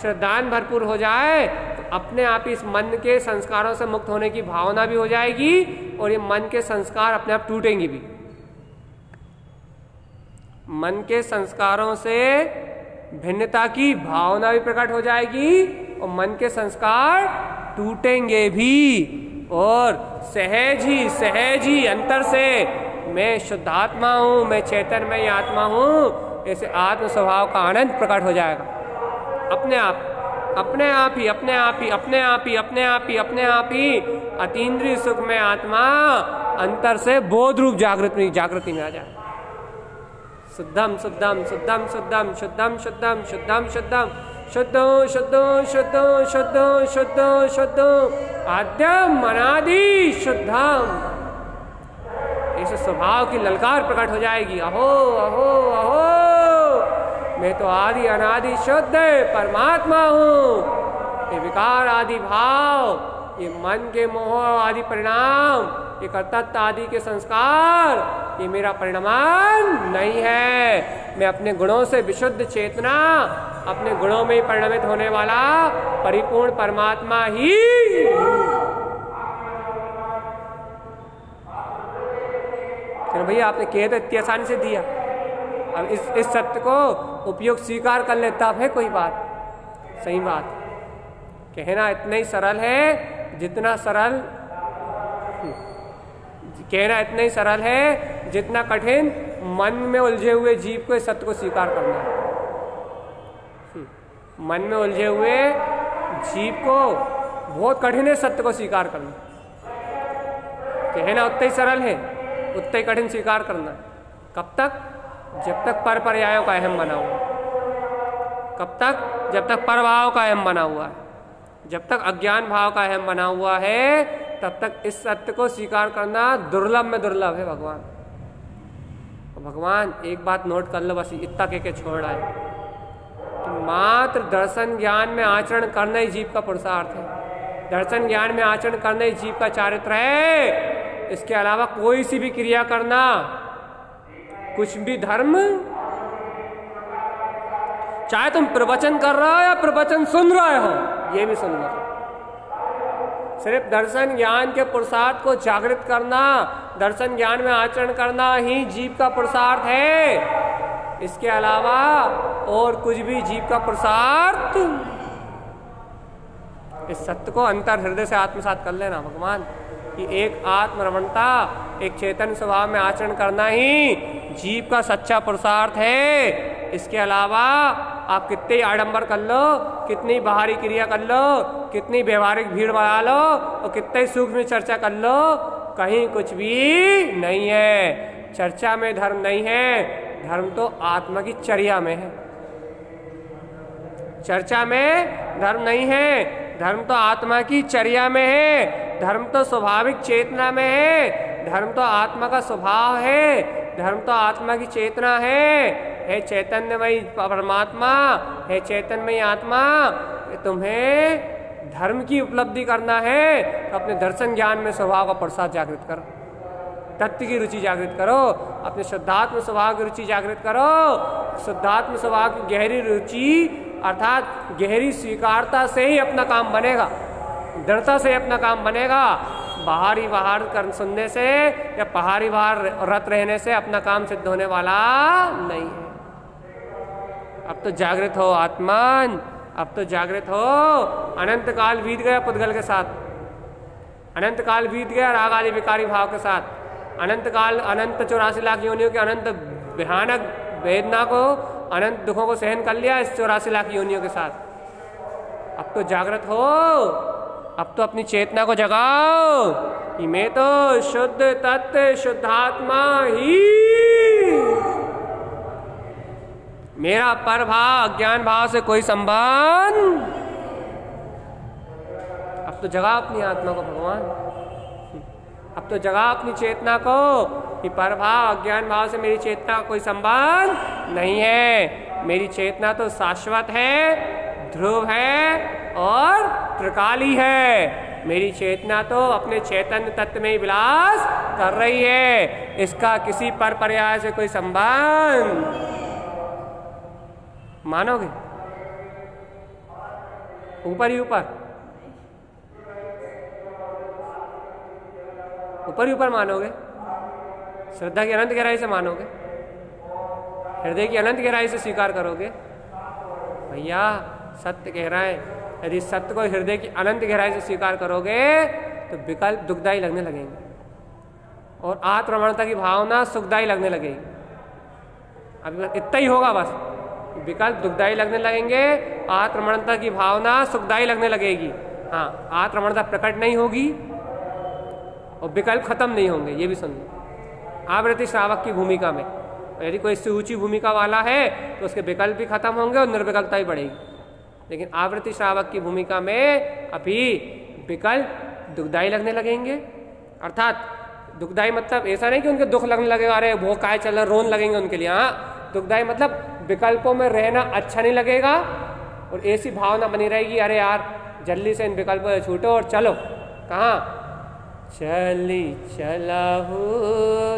श्रद्धान भरपूर हो जाए, तो अपने आप ही इस मन के संस्कारों से मुक्त होने की भावना भी हो जाएगी और ये मन के संस्कार अपने आप टूटेंगे भी। मन के संस्कारों से भिन्नता की भावना भी प्रकट हो जाएगी और मन के संस्कार टूटेंगे भी, और सहज ही अंतर से मैं शुद्धात्मा हूं, मैं चैतन्यमय आत्मा हूं, ऐसे आत्म स्वभाव का आनंद प्रकट हो जाएगा अपने आप ही अतीन्द्रिय सुख में आत्मा अंतर से बोध रूप जागृति में आ जाए। शुद्धम शुद्धम शुद्धम शुद्धम शुद्धम शुद्धम शुद्धम शुद्धम शुद्धो शुद्धो शुद्धो शुद्धो शुद्धो शुद्धो आद्यम अनादि शुद्धम। ऐसे स्वभाव की ललकार प्रकट हो जाएगी, अहो अहो अहो, मैं तो आदि अनादि शुद्ध परमात्मा हूँ। ये विकार आदि भाव, ये मन के मोह आदि परिणाम, ये कर्तव्य आदि के संस्कार, ये मेरा परिणाम नहीं है। मैं अपने गुणों से विशुद्ध चेतना, अपने गुणों में ही परिणमित होने वाला परिपूर्ण परमात्मा ही। चलो भैया, आपने कह तो इतनी आसानी से दिया, अब इस सत्य को उपयोग स्वीकार कर ले, तब है कोई बात। सही बात, कहना इतना ही सरल है जितना सरल, कहना इतना ही सरल है जितना कठिन मन में उलझे हुए जीव को इस सत्य को स्वीकार करना है। मन में उलझे हुए जीव को बहुत कठिन है सत्य को स्वीकार करना। कहना उतना ही सरल है, उतना ही कठिन स्वीकार करना। कब तक? जब तक पर पर्यायों का अहम बना हुआ। कब तक? जब तक परभाव का अहम बना हुआ है। जब तक अज्ञान भाव का अहम बना हुआ है, तब तक इस सत्य को स्वीकार करना दुर्लभ में दुर्लभ है भगवान। भगवान एक बात नोट कर लो, बस इतना के छोड़ रहा है कि मात्र दर्शन ज्ञान में आचरण करना ही जीव का पुरुषार्थ है। दर्शन ज्ञान में आचरण करना ही जीव का चारित्र है। इसके अलावा कोई सी भी क्रिया करना, कुछ भी धर्म, चाहे तुम प्रवचन कर रहे हो या प्रवचन सुन रहे हो, ये भी सुन लो। सिर्फ दर्शन ज्ञान के पुरुषार्थ को जागृत करना, दर्शन ज्ञान में आचरण करना ही जीव का पुरुषार्थ है। इसके अलावा और कुछ भी जीव का पुरुषार्थ। इस सत्य को अंतर हृदय से आत्मसात कर लेना भगवान कि एक आत्मरमणता, एक चेतन स्वभाव में आचरण करना ही जीव का सच्चा पुरुषार्थ है। इसके अलावा आप कितने आडंबर कर लो, कितनी बाहरी क्रिया कर लो, कितनी व्यवहारिक भीड़ बढ़ा लो और कितने सूक्ष्म चर्चा कर लो, कहीं कुछ भी नहीं है। चर्चा में धर्म नहीं है, धर्म तो आत्मा की चर्या में है। चर्चा में धर्म नहीं है, धर्म तो आत्मा की चर्या में है। धर्म तो स्वाभाविक चेतना में है, धर्म तो आत्मा का स्वभाव है, धर्म तो आत्मा की चेतना है चैतन्यमयी परमात्मा, है चैतन्यमयी आत्मा। तुम्हें धर्म की उपलब्धि करना है तो अपने दर्शन ज्ञान में स्वभाव का प्रसाद जागृत करो, तत्व की रुचि जागृत करो, अपने शुद्धात्म स्वभाव की रुचि जागृत करो। शुद्धात्म स्वभाव की गहरी रुचि अर्थात गहरी स्वीकारता से ही अपना काम बनेगा, दृढ़ता से अपना काम बनेगा। बाहरी बाहर कर सुनने से या पहाड़ी बाहर रत रहने से अपना काम सिद्ध होने वाला नहीं है। अब तो जागृत हो आत्मान, अब तो जागृत हो। अनंत काल बीत गया पुद्गल के साथ, अनंत काल बीत गया राग आदि विकारी भाव के साथ, अनंत काल, अनंत 84 लाख योनियों के अनंत भयानक वेदना को, अनंत दुखों को सहन कर लिया इस 84 लाख योनियों के साथ। अब तो जागृत हो, अब तो अपनी चेतना को जगाओ कि मैं तो शुद्ध तत्व शुद्धात्मा ही। मेरा पर भाव अज्ञान भाव से कोई संबंध। अब तो जगा अपनी आत्मा को भगवान, अब तो जगा अपनी चेतना को कि पर भाव अज्ञान भाव से मेरी चेतना का कोई संबंध नहीं है। मेरी चेतना तो शाश्वत है, ध्रुव है और त्रिकाली है। मेरी चेतना तो अपने चैतन्य तत्व में ही विलास कर रही है, इसका किसी पर पर्याय से कोई संबंध। मानोगे? ऊपर ही ऊपर, ऊपर ही ऊपर मानोगे? श्रद्धा की अनंत गहराई से मानोगे? हृदय की अनंत गहराई से स्वीकार करोगे? भैया सत्य कह रहा है, यदि सत्य को हृदय की अनंत गहराई से स्वीकार करोगे तो विकल्प दुखदायी लगने लगेंगे और आत्मरमणता की भावना सुखदायी लगने लगेगी। अभी इतना ही होगा बस, विकल्प दुखदायी लगने लगेंगे, आत्मरमणता की भावना सुखदायी लगने लगेगी। हाँ, आत्मरमणता प्रकट नहीं होगी और विकल्प खत्म नहीं होंगे। ये भी सुन लो, आवृत्ति श्रावक की भूमिका में यदि कोई इससे ऊंची भूमिका वाला है तो उसके विकल्प भी खत्म होंगे और निर्विकल्पता भी बढ़ेगी। लेकिन आवृत्ति श्रावक की भूमिका में अभी विकल्प दुखदायी लगने लगेंगे। अर्थात दुखदायी मतलब ऐसा नहीं कि उनके दुख लगने लगेगा, अरे वो काय चल रहा, रोन लगेंगे उनके लिए। हाँ, दुखदायी मतलब विकल्पों में रहना अच्छा नहीं लगेगा और ऐसी भावना बनी रहेगी, अरे यार जल्दी से इन विकल्पों से छूटो और चलो। कहाँ? चली चला हो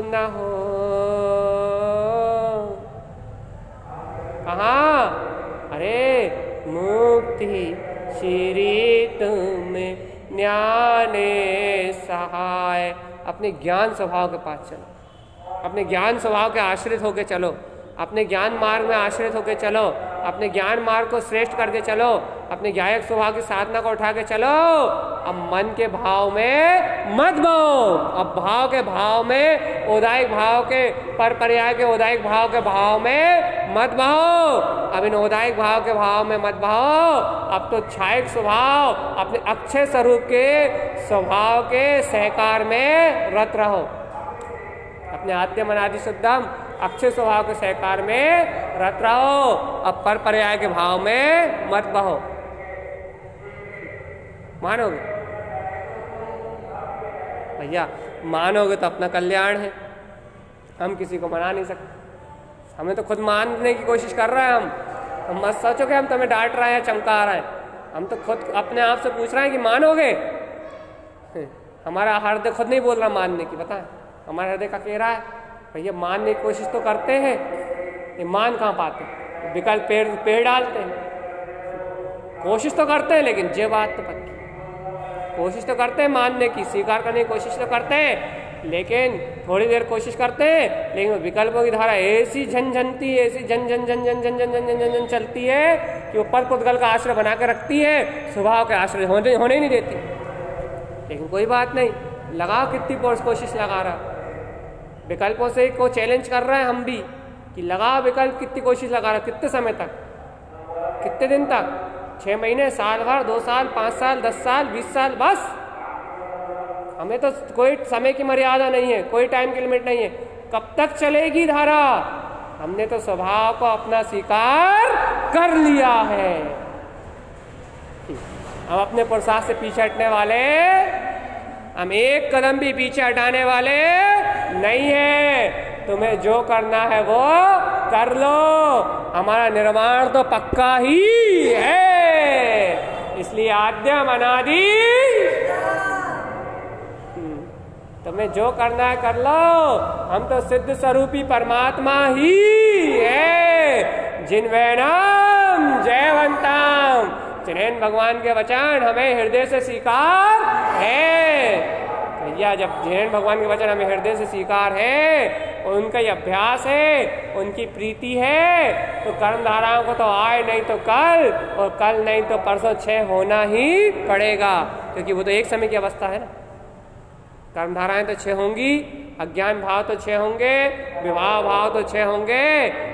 न हो, कहाँ? अरे मुक्ति श्री तुम ज्ञाने सहाय। अपने ज्ञान स्वभाव के पास चलो, अपने ज्ञान स्वभाव के आश्रित होके चलो, अपने ज्ञान मार्ग में आश्रित होके चलो, अपने ज्ञान मार्ग को श्रेष्ठ करके चलो, अपने ज्ञायक स्वभाव की साधना को उठा के चलो। अब मन के भाव में मत बहो, अब भाव के भाव में, औदायिक भाव के पर पर्याय के औदायिक भाव के भाव में मत बहो। अब इन औदायिक भाव के भाव में मत बहो, अब तो छायक स्वभाव अपने अक्षय स्वरूप के स्वभाव के सहकार में रत रहो। अपने आद्यम अनादि शुद्धम अक्षय स्वभाव के सहकार में रत रहो। अब पर पर्याय के भाव में मत बहो। मानोगे? भैया मानोगे तो अपना कल्याण है, हम किसी को मना नहीं सकते। हमें तो खुद मानने की कोशिश कर रहे हैं हम मत सोचो कि हम तुम्हें डांट रहे हैं, चमका रहे हैं। हम तो खुद अपने आप से पूछ रहे हैं कि मानोगे। हमारा हृदय खुद नहीं बोल रहा मानने की, बताएं हमारा हृदय का कह रहा है भैया मानने की कोशिश तो करते हैं, ये मान कहाँ पाते? विकल्प पेड़ डालते हैं। कोशिश तो करते हैं लेकिन ये बात तो पक्की, कोशिश तो करते हैं मानने की, स्वीकार करने की कोशिश तो करते हैं, लेकिन थोड़ी देर कोशिश करते हैं, लेकिन विकल्पों की धारा ऐसी झनझनती, ऐसी झन झन झन झन झन झन झन झन झन चलती है कि वो पर पुद्गल का आश्रय बना के रखती है, स्वभाव के आश्रय होने ही नहीं देती। लेकिन कोई बात नहीं, लगाओ कितनी कोशिश लगा रहा, विकल्पों से को चैलेंज कर रहे हैं हम भी कि लगाओ विकल्प, कितनी कोशिश लगा रहा, कितने समय तक, कितने दिन तक, 6 महीने, साल भर, 2 साल, 5 साल, 10 साल, 20 साल, बस। हमें तो कोई समय की मर्यादा नहीं है, कोई टाइम की लिमिट नहीं है, कब तक चलेगी धारा। हमने तो स्वभाव को अपना स्वीकार कर लिया है। हम अपने पुरुषार्थ से पीछे हटने वाले, हम एक कदम भी पीछे हटाने वाले नहीं है। तुम्हें जो करना है वो कर लो, हमारा निर्माण तो पक्का ही है। इसलिए आद्यम अनादि, तुम्हें जो करना है कर लो, हम तो सिद्ध स्वरूपी परमात्मा ही है। जिन्वैनम जयवंतम, जिन्हें भगवान के वचन हमें हृदय से स्वीकार है। भैया जब जिन्हें भगवान के वचन हमें हृदय से स्वीकार है, उनका ये अभ्यास है, उनकी प्रीति है, तो कर्म धाराओं को तो आए नहीं तो कल, और कल नहीं तो परसों 6 होना ही पड़ेगा, क्योंकि वो तो एक समय की अवस्था है ना। कर्म धाराएं तो 6 होंगी, अज्ञान भाव तो 6 होंगे, विवाह भाव तो 6 होंगे,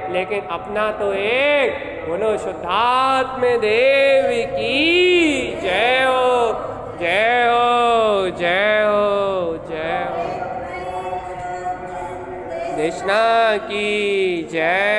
लेकिन अपना तो एक। बोलो शुद्धात्म देव की जय हो, जय हो, जय हो, जय हो। कृष्णा की जय।